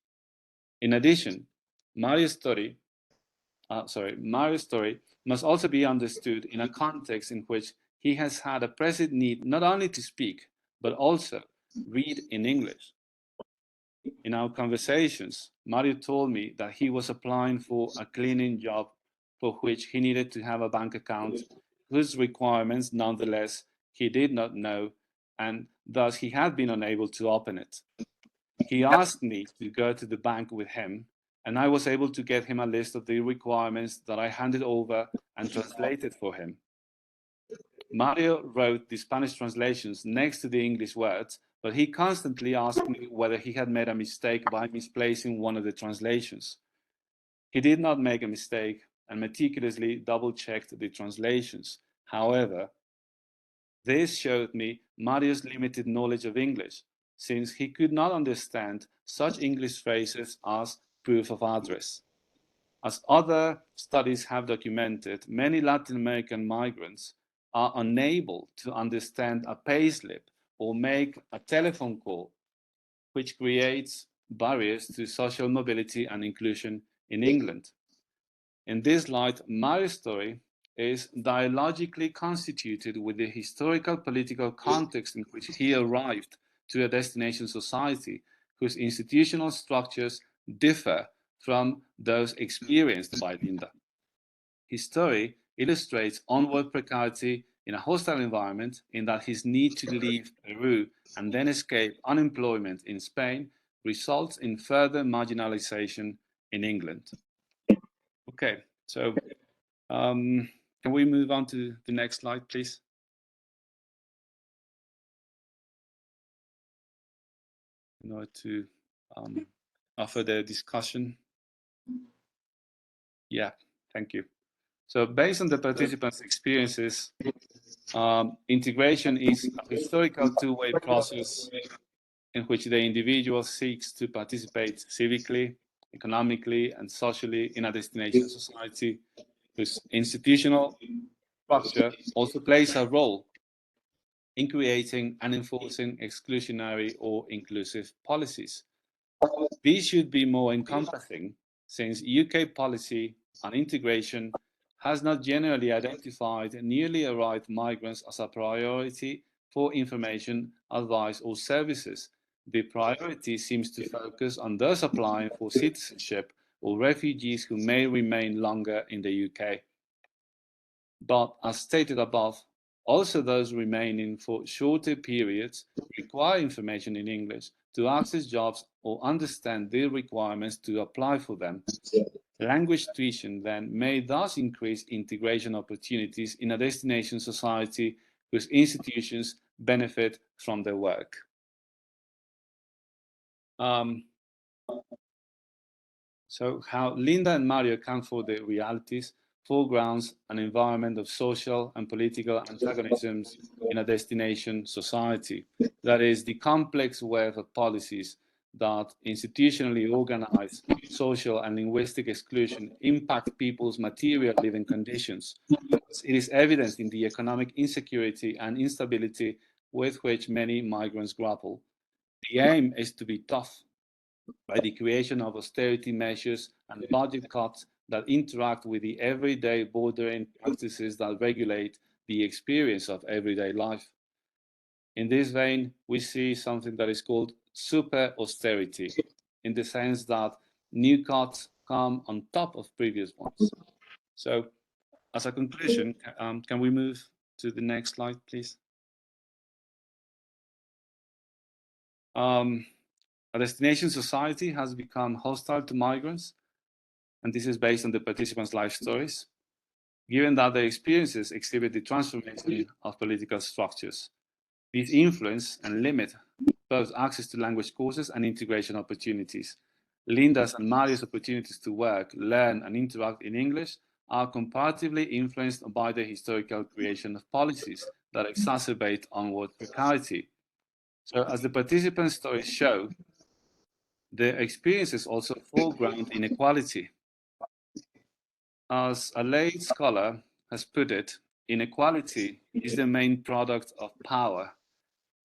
In addition, Mario's story must also be understood in a context in which he has had a present need not only to speak, but also read in English. In our conversations, Mario told me that he was applying for a cleaning job for which he needed to have a bank account, whose requirements, nonetheless, he did not know, and thus he had been unable to open it. He asked me to go to the bank with him, and I was able to get him a list of the requirements that I handed over and translated for him. Mario wrote the Spanish translations next to the English words, but he constantly asked me whether he had made a mistake by misplacing one of the translations. He did not make a mistake and meticulously double-checked the translations. However, this showed me Mario's limited knowledge of English, since he could not understand such English phrases as proof of address. As other studies have documented, many Latin American migrants are unable to understand a payslip or make a telephone call, which creates barriers to social mobility and inclusion in England. In this light, Mario's story is dialogically constituted with the historical political context in which he arrived to a destination society whose institutional structures differ from those experienced by Linda. His story illustrates onward precarity in a hostile environment in that his need to leave Peru and then escape unemployment in Spain results in further marginalization in England. Okay, so can we move on to the next slide, please? In order to offer the discussion. Yeah, thank you. So based on the participants' experiences, integration is a historical two-way process in which the individual seeks to participate civically, economically, and socially in a destination society whose institutional structure also plays a role in creating and enforcing exclusionary or inclusive policies. These should be more encompassing, since UK policy on integration has not generally identified newly arrived migrants as a priority for information, advice, or services. The priority seems to focus on those applying for citizenship or refugees who may remain longer in the UK. But as stated above, also those remaining for shorter periods require information in English to access jobs or understand the requirements to apply for them. Language tuition then may thus increase integration opportunities in a destination society whose institutions benefit from their work. So how Linda and Mario account for the realities, foregrounds, and environment of social and political antagonisms in a destination society. That is, the complex web of policies that institutionally organize social and linguistic exclusion impact people's material living conditions. It is evident in the economic insecurity and instability with which many migrants grapple. The aim is to be tough by the creation of austerity measures and budget cuts that interact with the everyday bordering practices that regulate the experience of everyday life. In this vein, we see something that is called super austerity, in the sense that new cuts come on top of previous ones. So, as a conclusion, can we move to the next slide, please? A destination society has become hostile to migrants, and this is based on the participants' life stories, given that their experiences exhibit the transformation of political structures. These influence and limit both access to language courses and integration opportunities. Linda's and Mario's opportunities to work, learn, and interact in English are comparatively influenced by the historical creation of policies that exacerbate onward precarity. So, as the participants' stories show, their experiences also foreground inequality. As a late scholar has put it, inequality is the main product of power.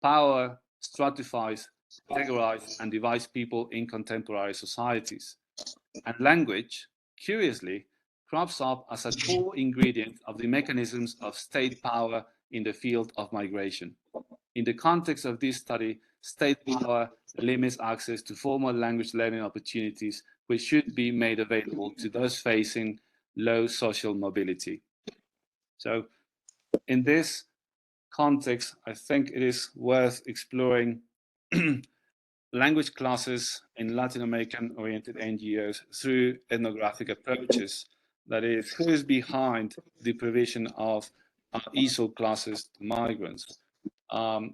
Power stratifies, categorizes, and divides people in contemporary societies. And language, curiously, crops up as a core ingredient of the mechanisms of state power in the field of migration. In the context of this study, state power limits access to formal language learning opportunities, which should be made available to those facing low social mobility. So, in this context, I think it is worth exploring language classes in Latin American-oriented NGOs through ethnographic approaches. That is, who is behind the provision of ESOL classes to migrants?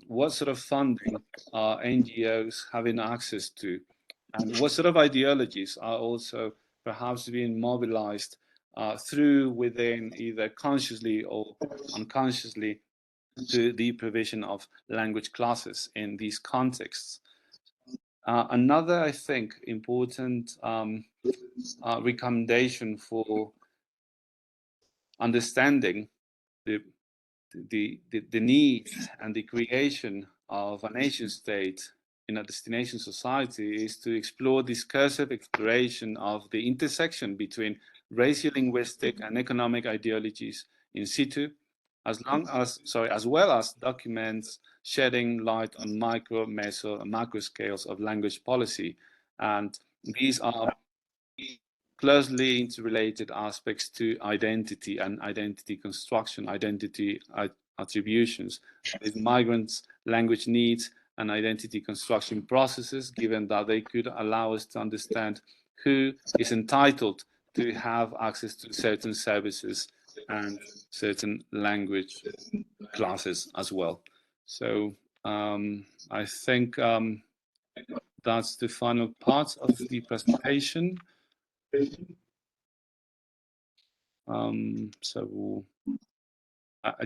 What sort of funding are NGOs having access to? And what sort of ideologies are also perhaps being mobilized through within, either consciously or unconsciously, to the provision of language classes in these contexts? Another, I think, important recommendation for understanding the need and the creation of a nation state in a destination society is to explore discursive exploration of the intersection between racial, linguistic, and economic ideologies in situ, as well as documents shedding light on micro, meso, and macro scales of language policy. And these are closely interrelated aspects to identity and identity construction, identity attributions, with migrants' language needs and identity construction processes, given that they could allow us to understand who is entitled to have access to certain services and certain language classes as well. So I think that's the final part of the presentation.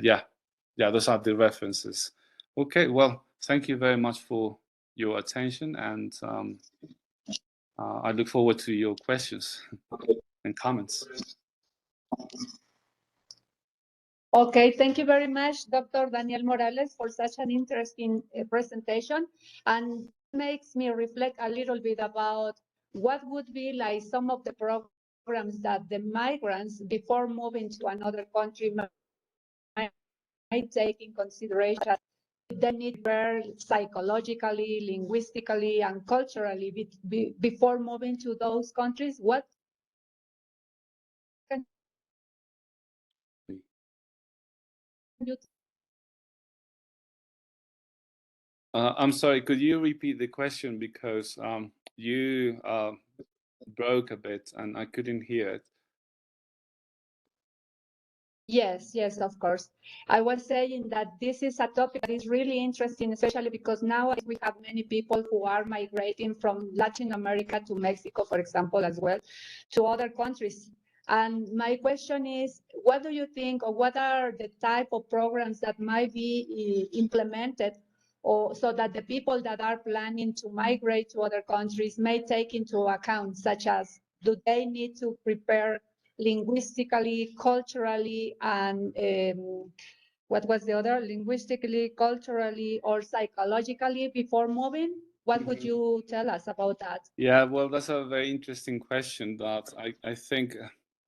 Yeah, those are the references. Okay, well, thank you very much for your attention, and I look forward to your questions and comments. Okay, thank you very much, Dr. Daniel Morales, for such an interesting presentation. And makes me reflect a little bit about what would be like some of the programs that the migrants, before moving to another country, might take in consideration. They need to psychologically, linguistically, and culturally before moving to those countries. What you? I'm sorry, could you repeat the question, because you broke a bit and I couldn't hear it. Yes, yes, of course. I was saying that this is a topic that is really interesting, especially because now we have many people who are migrating from Latin America to Mexico, for example, as well, to other countries. And my question is, what do you think, or what are the type of programs that might be implemented, or so that the people that are planning to migrate to other countries may take into account, such as, do they need to prepare linguistically, culturally, and what was the other? Linguistically, culturally, or psychologically before moving? What would you tell us about that? Yeah, well, that's a very interesting question that I think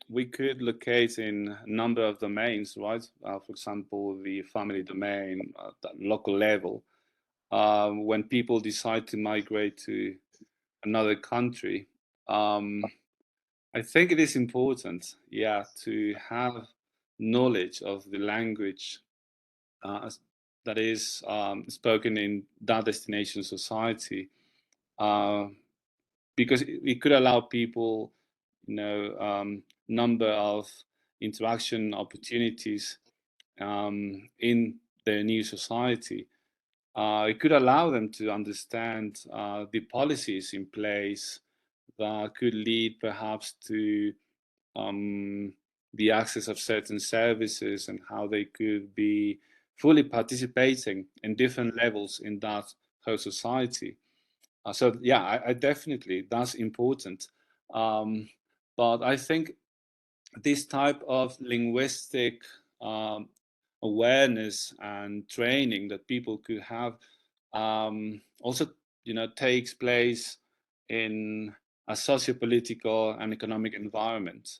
we could locate in a number of domains, right? For example, the family domain, at local level. When people decide to migrate to another country, I think it is important, yeah, to have knowledge of the language that is spoken in that destination society, because it could allow people, number of interaction opportunities in their new society. It could allow them to understand the policies in place that could lead perhaps to the access of certain services, and how they could be fully participating in different levels in that whole society. So yeah, I definitely, that's important. But I think this type of linguistic awareness and training that people could have also, takes place in a socio-political and economic environment.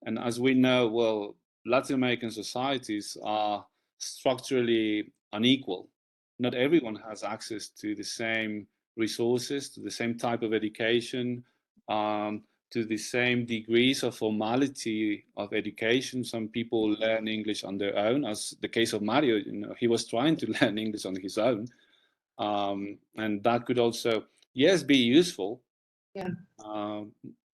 And as we know, well, Latin American societies are structurally unequal. Not everyone has access to the same resources, to the same type of education, to the same degrees of formality of education. Some people learn English on their own, as the case of Mario. He was trying to learn English on his own, and that could also, yes, be useful. Yeah.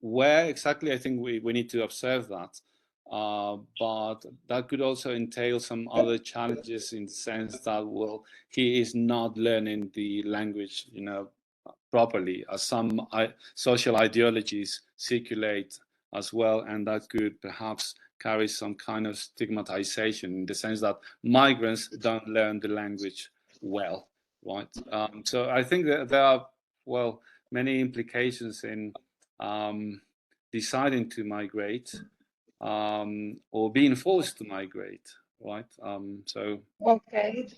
Where exactly, I think we need to observe that. But that could also entail some other challenges, in the sense that, well, he is not learning the language, properly, as some social ideologies circulate as well, and that could perhaps carry some kind of stigmatization, in the sense that migrants don't learn the language well, right? So I think that there are, well, many implications in deciding to migrate, or being forced to migrate, right? So Okay.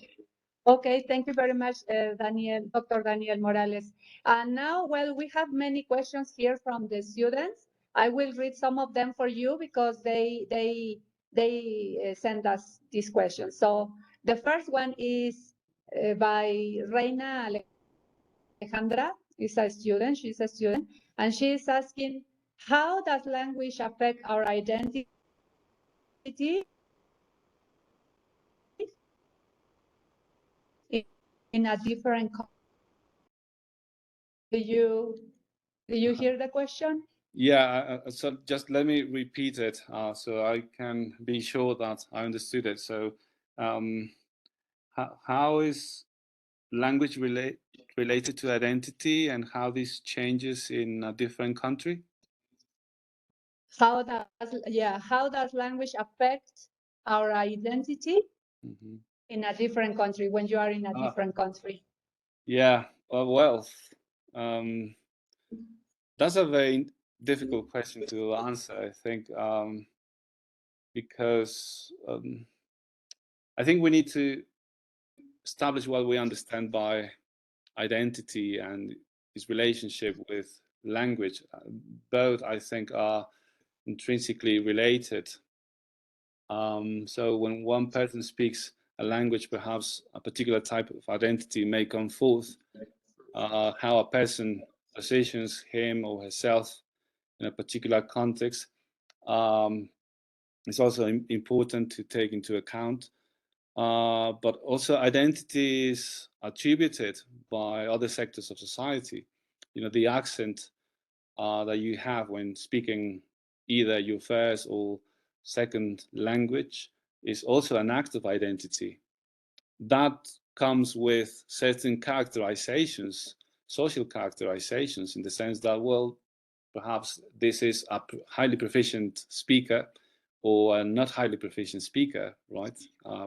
Okay, thank you very much, Dr. Daniel Morales. And now, well, we have many questions here from the students. I will read some of them for you, because they send us these questions. So the first one is by Reina Alejandra. Is a student. She's a student, and she is asking, how does language affect our identity in a different country? Do you hear the question? yeah, so just let me repeat it, so I can be sure that I understood it. So how is language related to identity, and how this changes in a different country? How does language affect our identity in a different country, when you are in a different country? Yeah, well, that's a very difficult question to answer, I think, because I think we need to establish what we understand by identity and its relationship with language. Both, I think, are intrinsically related. So when one person speaks a language, perhaps a particular type of identity may come forth. How a person positions him or herself in a particular context is also important to take into account. but also identities attributed by other sectors of society. You know, the accent that you have when speaking either your first or second language is also an act of identity. That comes with certain characterizations, social characterizations, in the sense that, well, perhaps this is a highly proficient speaker or a not highly proficient speaker, right?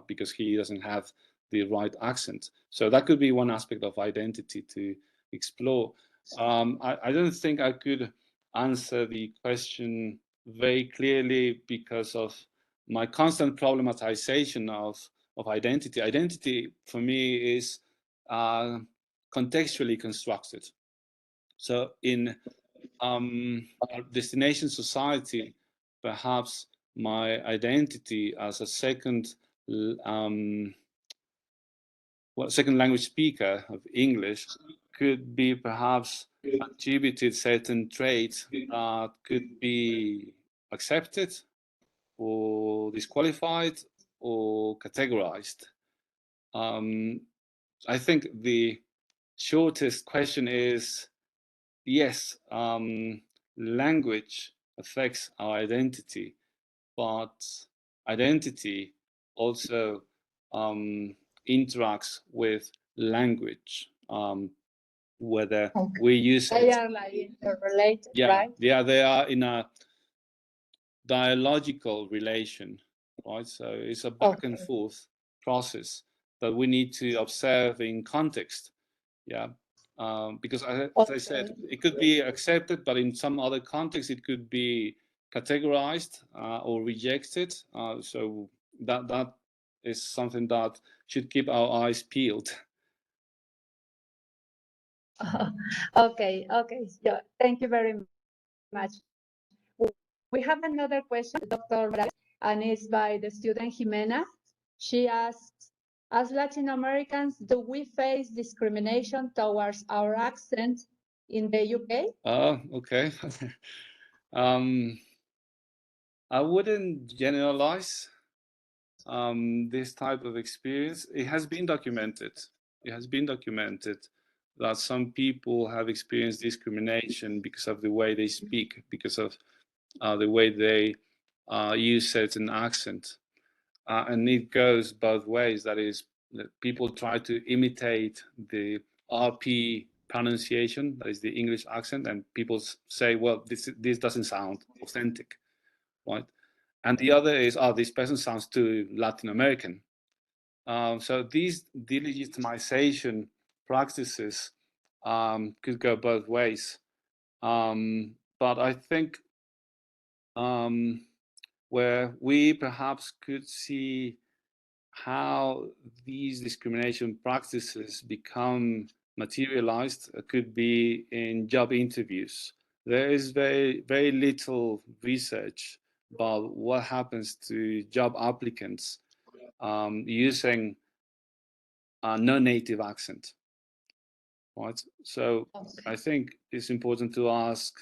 Because he doesn't have the right accent. So that could be one aspect of identity to explore. I don't think I could answer the question very clearly because of my constant problematization of identity. Identity for me is contextually constructed. So in our destination society, perhaps my identity as a second second language speaker of English could be perhaps attributed certain traits that could be accepted or disqualified or categorized. I think the shortest question is, yes, language affects our identity, but identity also interacts with language, whether we use They it. are like interrelated, Yeah, right? yeah, they are in a dialogical relation, right? So it's a back and forth process that we need to observe in context. Yeah, because as I said, it could be accepted, but in some other context, it could be categorized or rejected. So that is something that should keep our eyes peeled. Okay, so thank you very much. We have another question, Dr. Morales, and it's by the student Jimena. She asks, as Latin Americans, do we face discrimination towards our accent in the UK? Oh, okay. I wouldn't generalize this type of experience. It has been documented. It has been documented that some people have experienced discrimination because of the way they speak, because of the way they use certain accent. And it goes both ways. That is, people try to imitate the RP pronunciation, that is the English accent, and people say, well, this doesn't sound authentic, right? And the other is, oh, this person sounds too Latin American. So these delegitimization practices could go both ways. But I think where we perhaps could see how these discrimination practices become materialized could be in job interviews. There is very, very little research about what happens to job applicants using a non-native accent, right? So I think it's important to ask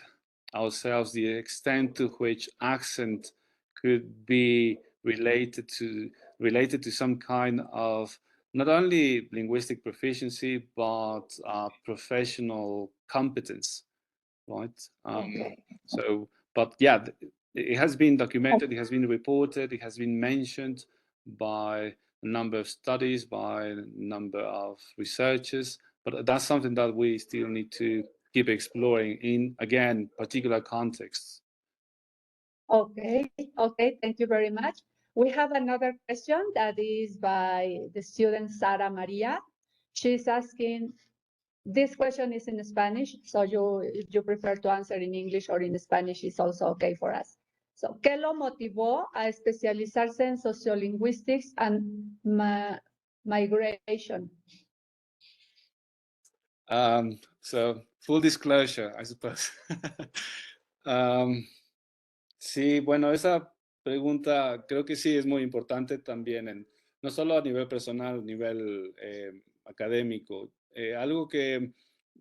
ourselves the extent to which accent could be related to some kind of not only linguistic proficiency but professional competence, right? So, but yeah, it has been documented, it has been reported, it has been mentioned by a number of studies, by a number of researchers, but that's something that we still need to keep exploring in, again, particular contexts. Okay, thank you very much. We have another question that is by the student Sara Maria. She's asking, this question is in Spanish, so if you prefer to answer in English or in Spanish, is also okay for us. So, ¿qué lo motivó a especializarse en sociolinguistics and migration? So, full disclosure, I suppose. Sí, bueno, esa pregunta creo que sí es muy importante también, no solo a nivel personal, a nivel académico. Algo que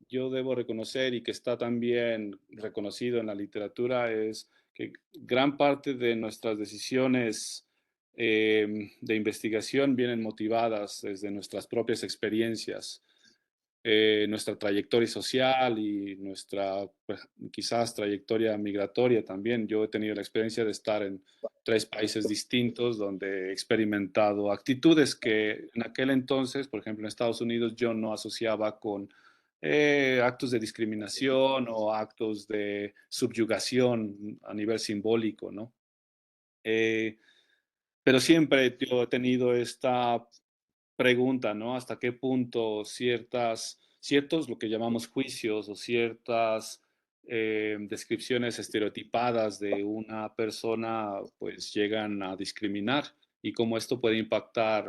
yo debo reconocer y que está también reconocido en la literatura es que gran parte de nuestras decisiones de investigación vienen motivadas desde nuestras propias experiencias, nuestra trayectoria social y nuestra, pues, quizás trayectoria migratoria también. Yo he tenido la experiencia de estar en 3 países distintos donde he experimentado actitudes que en aquel entonces, por ejemplo en Estados Unidos, yo no asociaba con actos de discriminación o actos de subyugación a nivel simbólico, ¿no? Pero siempre yo he tenido esta pregunta, ¿no? ¿Hasta qué punto ciertos, lo que llamamos juicios o ciertas descripciones estereotipadas de una persona, pues llegan a discriminar y cómo esto puede impactar,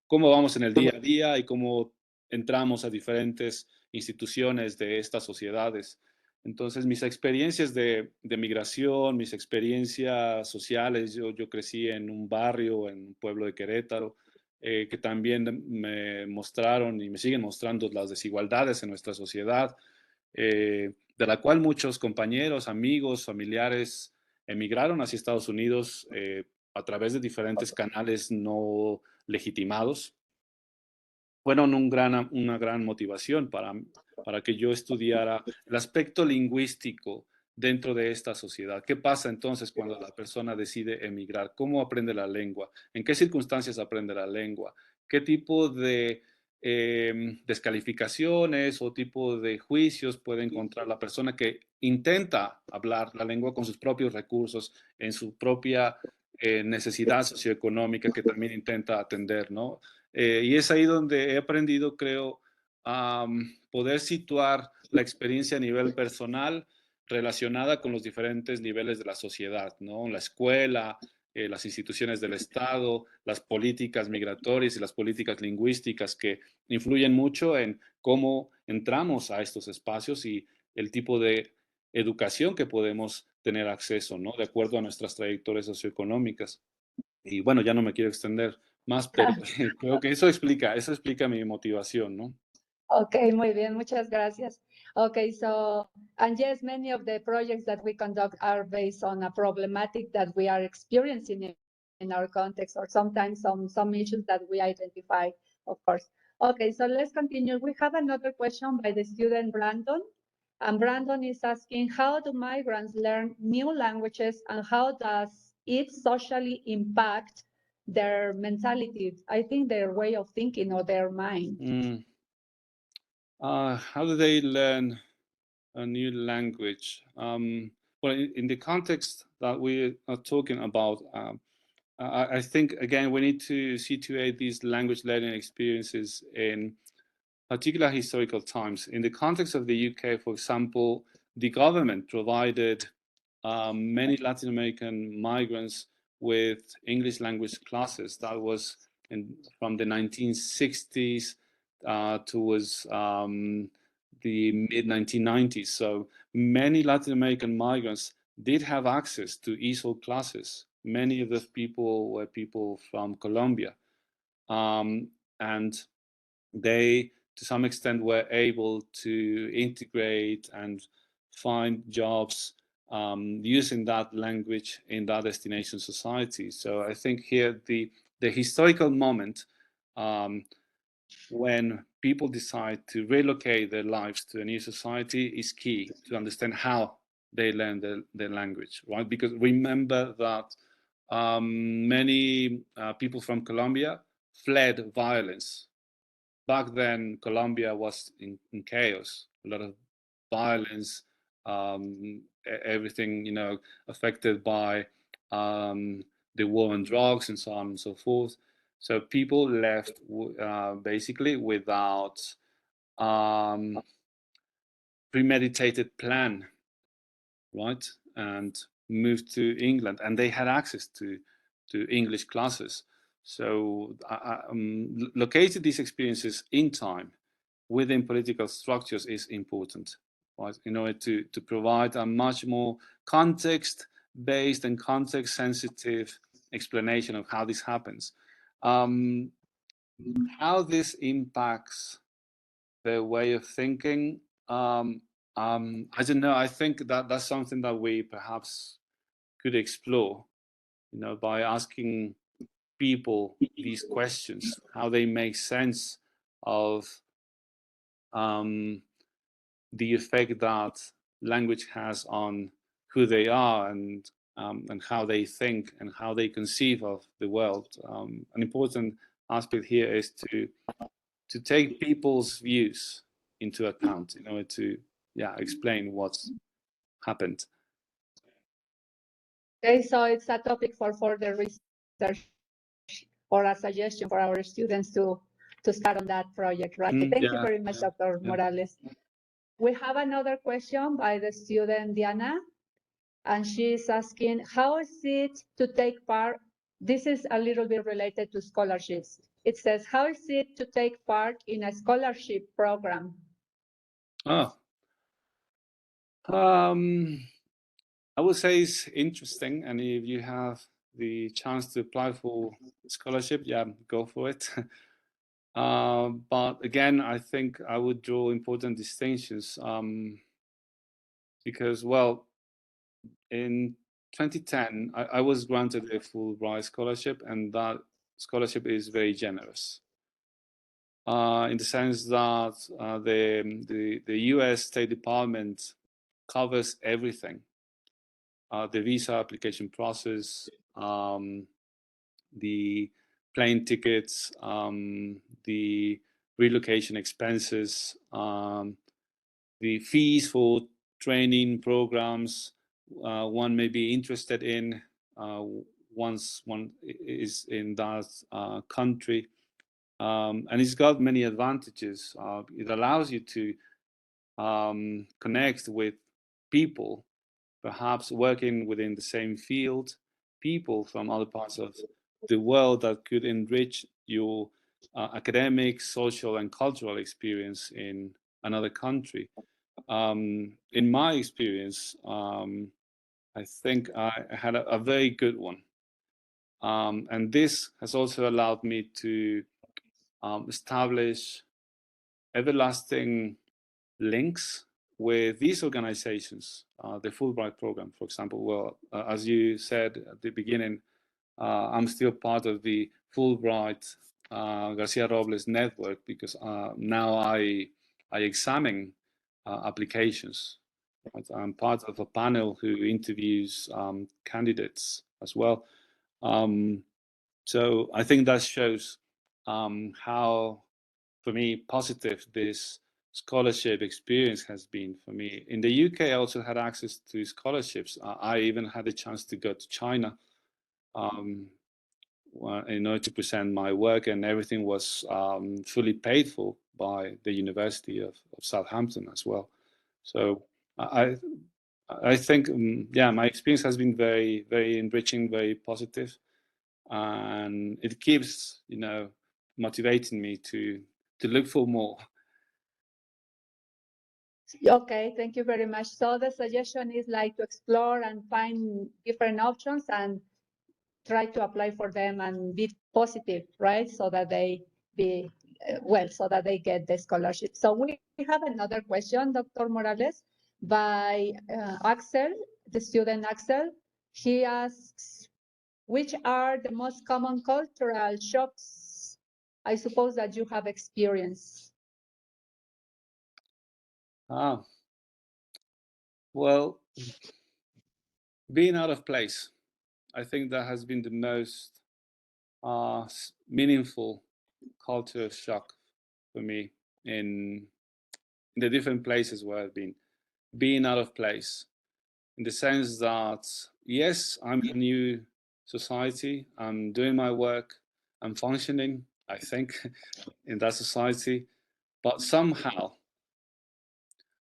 cómo vamos en el día a día y cómo entramos a diferentes instituciones de estas sociedades? Entonces, mis experiencias de migración, mis experiencias sociales, yo crecí en un barrio, en un pueblo de Querétaro, que también me mostraron y me siguen mostrando las desigualdades en nuestra sociedad, de la cual muchos compañeros, amigos, familiares emigraron hacia Estados Unidos a través de diferentes canales no legitimados. Fueron una gran motivación para que yo estudiara el aspecto lingüístico dentro de esta sociedad. ¿Qué pasa entonces cuando la persona decide emigrar? ¿Cómo aprende la lengua? ¿En qué circunstancias aprende la lengua? ¿Qué tipo de descalificaciones o tipo de juicios puede encontrar la persona que intenta hablar la lengua con sus propios recursos, en su propia necesidad socioeconómica que también intenta atender, ¿no? Y es ahí donde he aprendido, creo, a poder situar la experiencia a nivel personal relacionada con los diferentes niveles de la sociedad, ¿no? La escuela, las instituciones del Estado, las políticas migratorias y las políticas lingüísticas que influyen mucho en cómo entramos a estos espacios y el tipo de educación que podemos tener acceso, ¿no? De acuerdo a nuestras trayectorias socioeconómicas. Y bueno, ya no me quiero extender más, pero creo que eso explica mi motivación, ¿no? Okay, muy bien, muchas gracias. Okay, so, and yes, many of the projects that we conduct are based on a problematic that we are experiencing in our context, or sometimes some issues that we identify, of course. Okay, so let's continue. We have another question by the student Brandon. And Brandon is asking, how do migrants learn new languages and how does it socially impact their mentality? I think their way of thinking or their mind. How do they learn a new language? Well, in the context that we are talking about, I think, again, we need to situate these language learning experiences in particular historical times. In the context of the UK, for example, the government provided many Latin American migrants with English language classes. That was from the 1960s towards the mid 1990s. So many Latin American migrants did have access to ESOL classes. Many of those people were people from Colombia. And they, to some extent, were able to integrate and find jobs using that language in that destination society. So I think here the historical moment when people decide to relocate their lives to a new society is key to understand how they learn the language, right? Because remember that many people from Colombia fled violence. Back then, Colombia was in chaos, a lot of violence, everything, affected by the war on drugs and so on and so forth. So people left basically without premeditated plan, right? And moved to England, and they had access to English classes. So locating these experiences in time within political structures is important, right? In order to provide a much more context-based and context-sensitive explanation of how this happens. How this impacts their way of thinking, I don't know. I think that that's something that we perhaps could explore, by asking people these questions, how they make sense of the effect that language has on who they are and how they think and how they conceive of the world. An important aspect here is to take people's views into account in order to explain what's happened. Okay, so it's a topic for further research or a suggestion for our students to start on that project, right? Thank you very much, Dr. Morales. We have another question by the student Diana, and she's asking, how is it to take part? This is a little bit related to scholarships. It says, how is it to take part in a scholarship program? I would say it's interesting, and if you have the chance to apply for scholarship, go for it. But again, I think I would draw important distinctions because, well, in 2010, I was granted a Fulbright scholarship, and that scholarship is very generous in the sense that the U.S. State Department covers everything. The visa application process, the plane tickets, the relocation expenses, the fees for training programs one may be interested in once one is in that country. And it's got many advantages. It allows you to connect with people perhaps working within the same field, people from other parts of the world that could enrich your academic, social, and cultural experience in another country. In my experience, I think I had a very good one. And this has also allowed me to establish everlasting links with these organizations, the Fulbright program, for example. Well, as you said at the beginning, I'm still part of the Fulbright Garcia Robles network because now I examine applications. I'm part of a panel who interviews candidates as well. So I think that shows how, for me, positive this scholarship experience has been for me. In the UK, I also had access to scholarships. I even had a chance to go to China in order to present my work, and everything was fully paid for by the University of Southampton as well. So I think, my experience has been very, very enriching, very positive, and it keeps, motivating me to look for more. Okay, thank you very much. So the suggestion is like to explore and find different options and try to apply for them and be positive, right? So that they be so that they get the scholarship. So we have another question, Dr. Morales, by Axel, the student Axel. He asks, which are the most common cultural shocks, I suppose, that you have experienced? Well, being out of place, I think that has been the most meaningful culture shock for me in the different places where I've been. Being out of place, in the sense that, yes, I'm in a new society, I'm doing my work, I'm functioning, I think, in that society, but somehow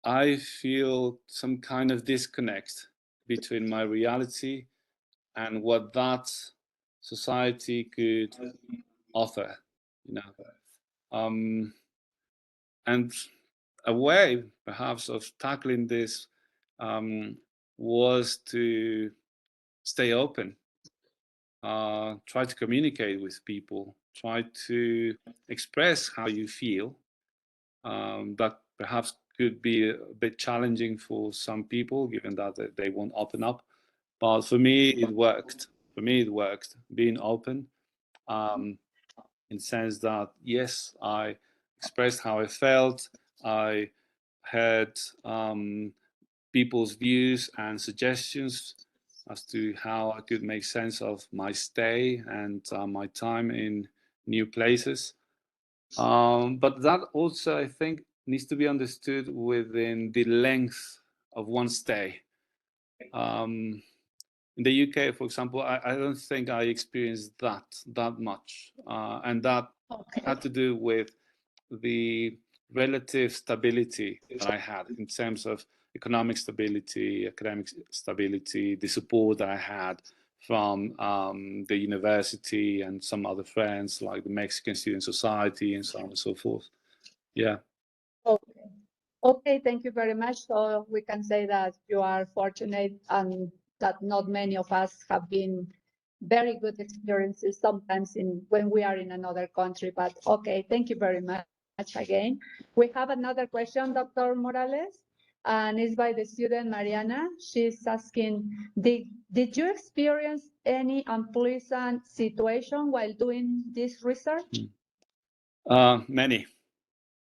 I feel some kind of disconnect between my reality and what that society could offer, and a way perhaps of tackling this was to stay open, try to communicate with people, try to express how you feel. That perhaps could be a bit challenging for some people, given that they won't open up. But for me, it worked. Being open in the sense that, yes, I expressed how I felt. I heard people's views and suggestions as to how I could make sense of my stay and my time in new places. But that also, I think, needs to be understood within the length of one stay. In the UK, for example, I don't think I experienced that much, and that had to do with the relative stability that I had in terms of economic stability, academic stability, the support that I had from the university and some other friends like the Mexican Student Society and so on and so forth. Yeah. Okay, thank you very much. So we can say that you are fortunate and that not many of us have been very good experiences sometimes when we are in another country. But okay, thank you very much again. We have another question, Dr. Morales, and it's by the student Mariana. She's asking, did you experience any unpleasant situation while doing this research?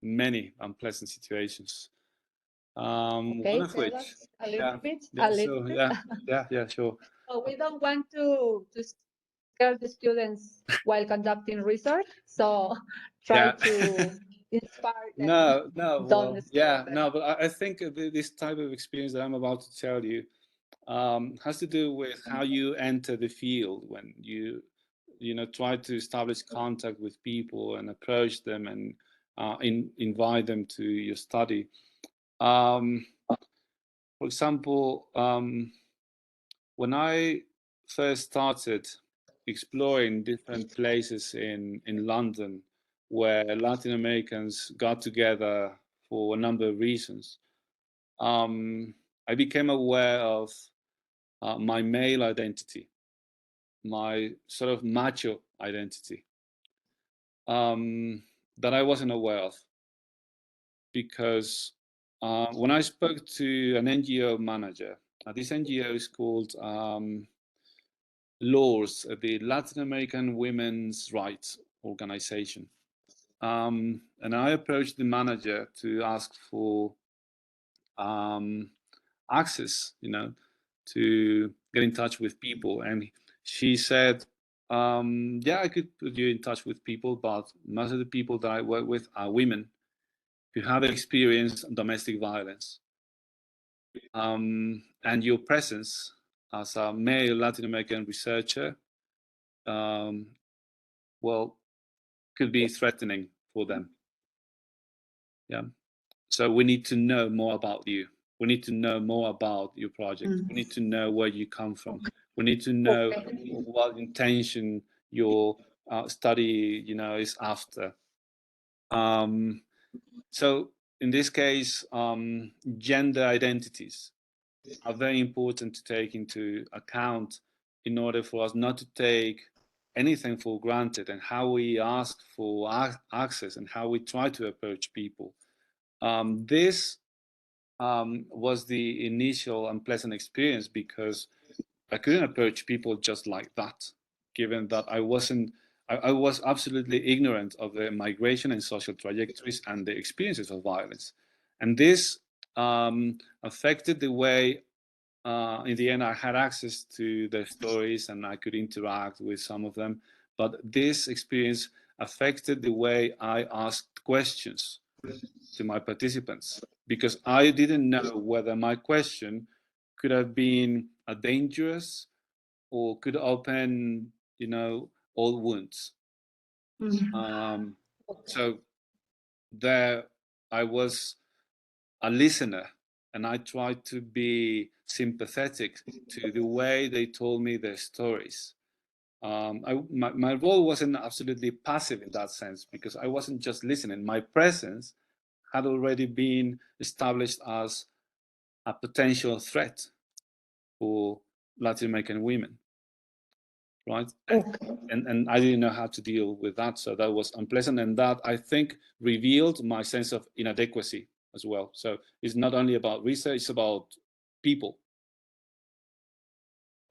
Many unpleasant situations. Okay, one of tell which, us a little bit. sure, yeah, sure. So we don't want to scare the students while conducting research. So try to inspire them. Well, yeah, no, but I think this type of experience that I'm about to tell you has to do with how you enter the field when you try to establish contact with people and approach them and invite them to your study. For example, when I first started exploring different places in London where Latin Americans got together for a number of reasons, I became aware of my male identity, my sort of macho identity, that I wasn't aware of. Because when I spoke to an NGO manager, this NGO is called LAWS, the Latin American Women's Rights Organization. And I approached the manager to ask for access, to get in touch with people. And she said, yeah, I could put you in touch with people, but most of the people that I work with are women who have experienced domestic violence. And your presence as a male Latin American researcher, well, could be threatening for them. Yeah. So we need to know more about you. We need to know more about your project. We need to know where you come from. We need to know what intention your study, is after. So in this case, gender identities are very important to take into account in order for us not to take anything for granted, and how we ask for access and how we try to approach people. This was the initial unpleasant experience because I couldn't approach people just like that, given that I was absolutely ignorant of the migration and social trajectories and the experiences of violence. And this affected the way, in the end, I had access to their stories and I could interact with some of them. But this experience affected the way I asked questions to my participants, because I didn't know whether my question could have been dangerous or could open, old wounds. So there I was a listener, and I tried to be sympathetic to the way they told me their stories. My role wasn't absolutely passive in that sense, because I wasn't just listening. My presence had already been established as a potential threat for Latin American women, right? And I didn't know how to deal with that, so that was unpleasant, and that, I think, revealed my sense of inadequacy as well. So it's not only about research, it's about people.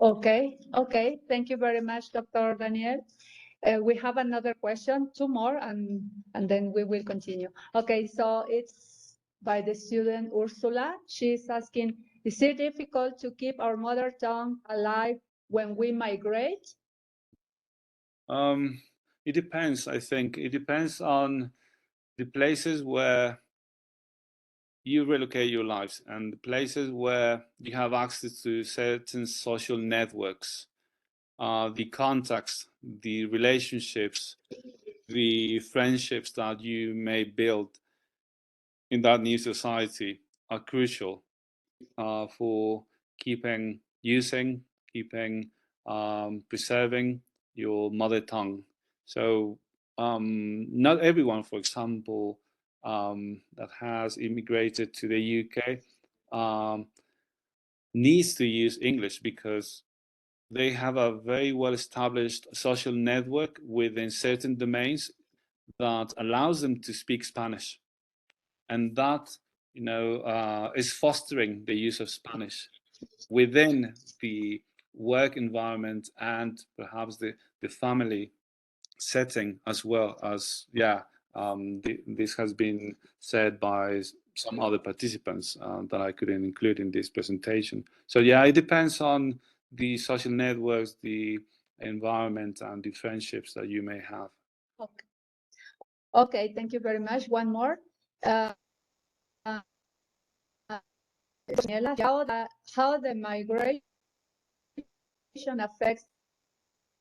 Okay, thank you very much, Dr. Daniel. We have another question, two more, and then we will continue. Okay, so it's by the student Ursula. She's asking, is it difficult to keep our mother tongue alive when we migrate? It depends, I think. It depends on the places where you relocate your lives and the places where you have access to certain social networks, the contacts, the relationships, the friendships that you may build in that new society are crucial for keeping, preserving your mother tongue. So not everyone, for example, that has immigrated to the UK needs to use English because they have a very well established social network within certain domains that allows them to speak Spanish, and that is fostering the use of Spanish within the work environment and perhaps the family setting as well. As this has been said by some other participants that I couldn't include in this presentation. So yeah, it depends on the social networks, the environment, and the friendships that you may have. Okay, thank you very much. One more. How the migration affects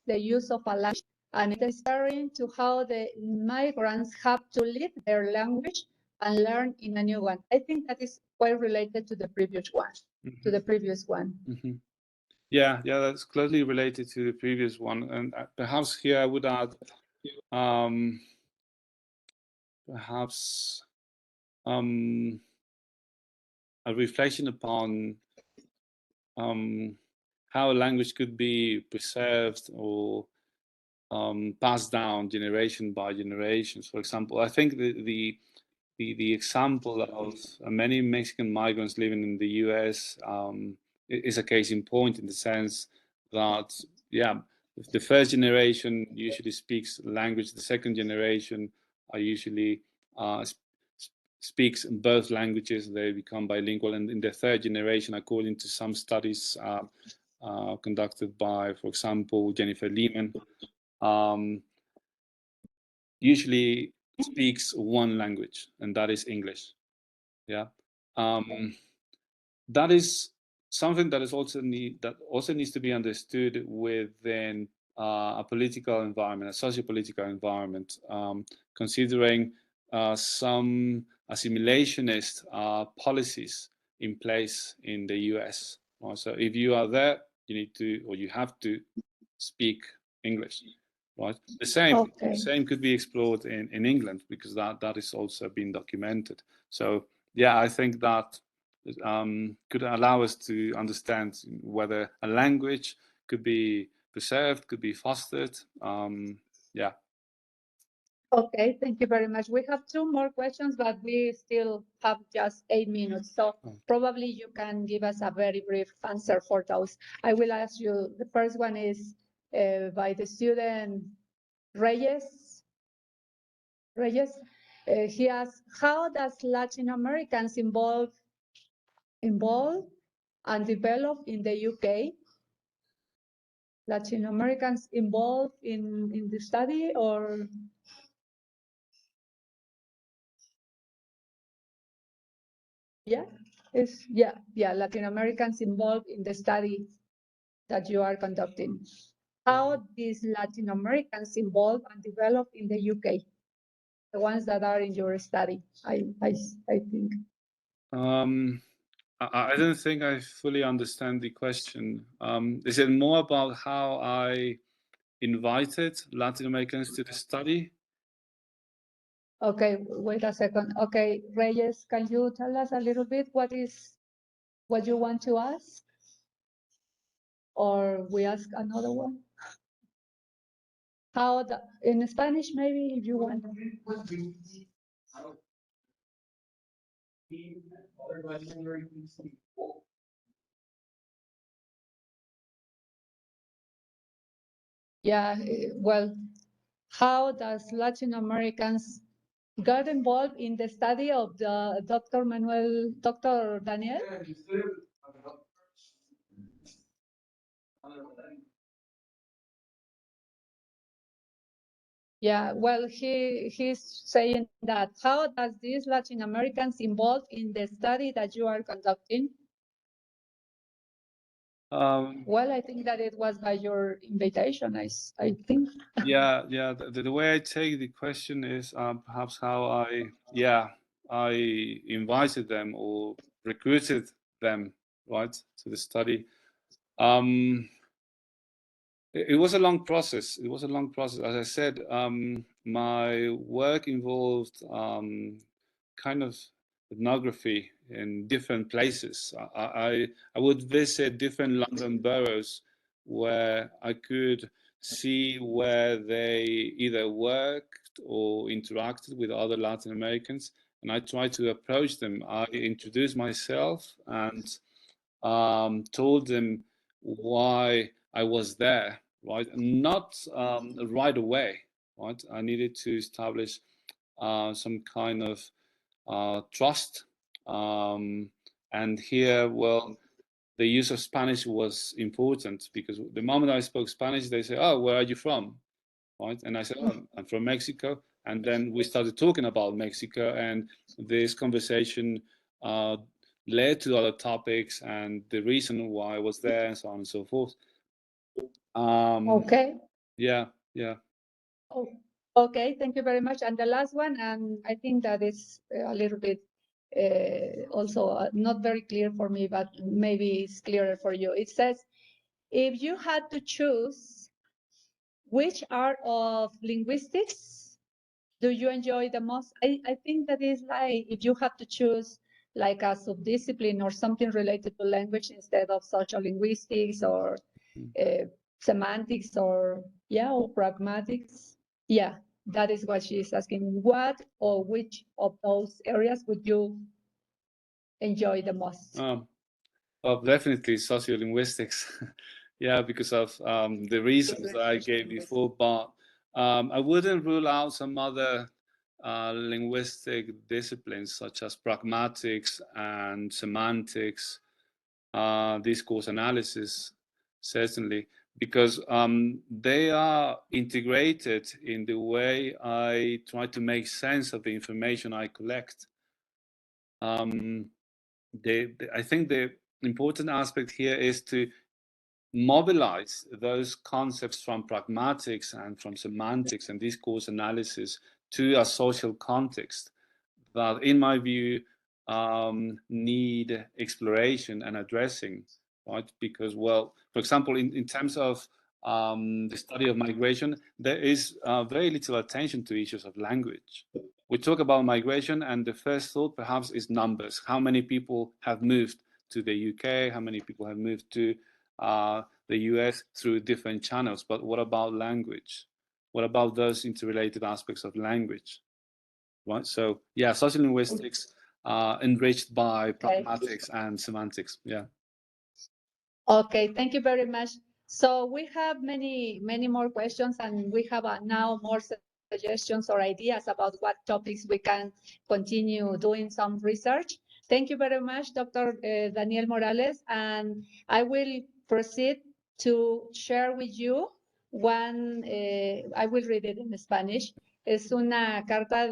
the use of a language, and it is referring to how the migrants have to leave their language and learn in a new one. I think that is quite related to the previous one. Yeah, that's closely related to the previous one, and perhaps here I would add perhaps a reflection upon how a language could be preserved or passed down generation by generation. For example, I think the example of many Mexican migrants living in the US is a case in point, in the sense that, the first generation usually speaks language, the second generation are usually speaks both languages, they become bilingual, and in the third generation, according to some studies conducted by, for example, Jennifer Lehman, usually speaks one language, and that is English. That is something that is also needs to be understood within a political environment, a socio-political environment, considering some assimilationist policies in place in the US. So if you are there, you need to, or you have to, speak English. Right. The same could be explored in England, because that is also been documented. So yeah, I think that could allow us to understand whether a language could be preserved, could be fostered. Okay, thank you very much. We have two more questions, but we still have just 8 minutes. So probably you can give us a very brief answer for those. I will ask you, the first one is by the student Reyes. He asks, how does Latin Americans involve and develop in the UK? Latin Americans involved in the study, or? Latin Americans involved in the study that you are conducting. How these Latin Americans involve and develop in the UK? The ones that are in your study, I think. I don't think I fully understand the question. Is it more about how I invited Latin Americans to the study? Okay, wait a second. Okay, Reyes, can you tell us a little bit what you want to ask? Or we ask another one? In Spanish, maybe, if you want. Yeah, well, how does Latin Americans got involved in the study of the Dr. Daniel? Yeah, well, he's saying that how does these Latin Americans involved in the study that you are conducting? Well, I think that it was by your invitation, I think. Yeah. The way I take the question is perhaps how I invited them or recruited them, right, to the study. It was a long process. It was a long process. As I said, my work involved kind of ethnography in different places. I would visit different London boroughs where I could see where they either worked or interacted with other Latin Americans, and I tried to approach them. I introduced myself and told them why I was there, right? Not right away, right? I needed to establish some kind of trust. And here, well, the use of Spanish was important because the moment I spoke Spanish, they say, "Oh, where are you from?" Right? And I said, "Oh, I'm from Mexico." And then we started talking about Mexico, and this conversation led to other topics and the reason why I was there, and so on and so forth. Okay. Yeah. Oh, okay, thank you very much. And the last one, and I think that is a little bit also not very clear for me, but maybe it's clearer for you. It says, if you had to choose, which art of linguistics do you enjoy the most? I think that is like if you have to choose like a subdiscipline or something related to language instead of social linguistics or semantics or pragmatics. Yeah, that is what she's asking. What or which of those areas would you enjoy the most? Well, definitely sociolinguistics. Yeah, because of the reasons I gave before, but I wouldn't rule out some other linguistic disciplines such as pragmatics and semantics, discourse analysis, certainly, because they are integrated in the way I try to make sense of the information I collect. I think the important aspect here is to mobilize those concepts from pragmatics and from semantics and discourse analysis to a social context that, in my view, need exploration and addressing, right? Because, well, for example, in terms of the study of migration, there is very little attention to issues of language. We talk about migration, and the first thought perhaps is numbers. How many people have moved to the UK? How many people have moved to the US through different channels? But what about language? What about those interrelated aspects of language? Right. So yeah, social linguistics enriched by pragmatics and semantics. Yeah. Okay, thank you very much. So we have many more questions, and we have now more suggestions or ideas about what topics we can continue doing some research. Thank you very much, Dr. Daniel Morales, and I will proceed to share with you one, I will read it in Spanish. Es una carta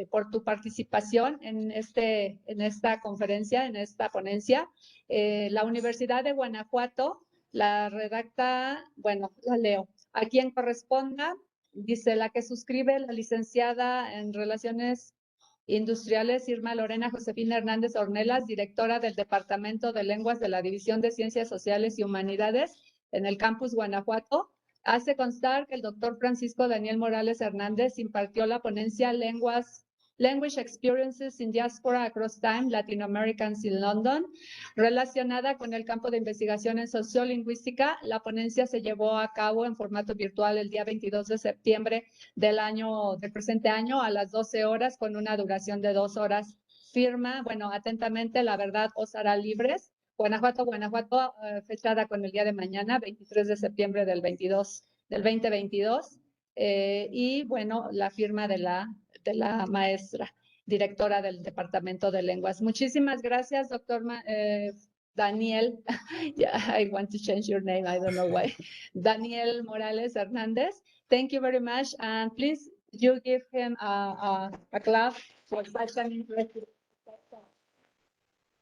por tu participación en esta conferencia, en esta ponencia. La Universidad de Guanajuato la redacta, bueno, la leo. A quien corresponda, dice la que suscribe la licenciada en Relaciones Industriales Irma Lorena Josefina Hernández Ornelas, directora del Departamento de Lenguas de la División de Ciencias Sociales y Humanidades en el campus Guanajuato. Hace constar que el doctor Francisco Daniel Morales Hernández impartió la ponencia Language Experiences in Diaspora Across Time, Latin Americans in London, relacionada con el campo de investigación en sociolingüística. La ponencia se llevó a cabo en formato virtual el día 22 de septiembre del presente año a las 12 horas con una duración de 2 horas. Firma, bueno, atentamente, La Verdad os hará libres. Guanajuato, fechada con el día de mañana, 23 de septiembre del 2022. y bueno, la firma de la maestra, directora del Departamento de Lenguas. Muchísimas gracias, doctor Daniel. Yeah, I want to change your name, I don't know why. Daniel Morales Hernandez. Thank you very much, and please you give him a clap for such an interesting session.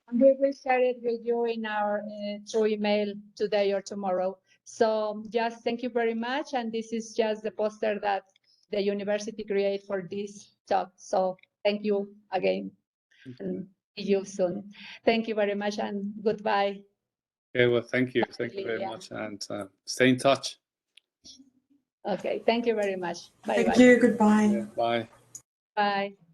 And we will share it with you in our through email today or tomorrow. So just thank you very much, and this is just the poster that the university created for this talk. So thank you again, and see you soon. Thank you very much, and goodbye. Okay, well, thank you very much, and stay in touch. Okay, thank you very much. Bye. Thank you. Goodbye. Yeah, bye. Bye.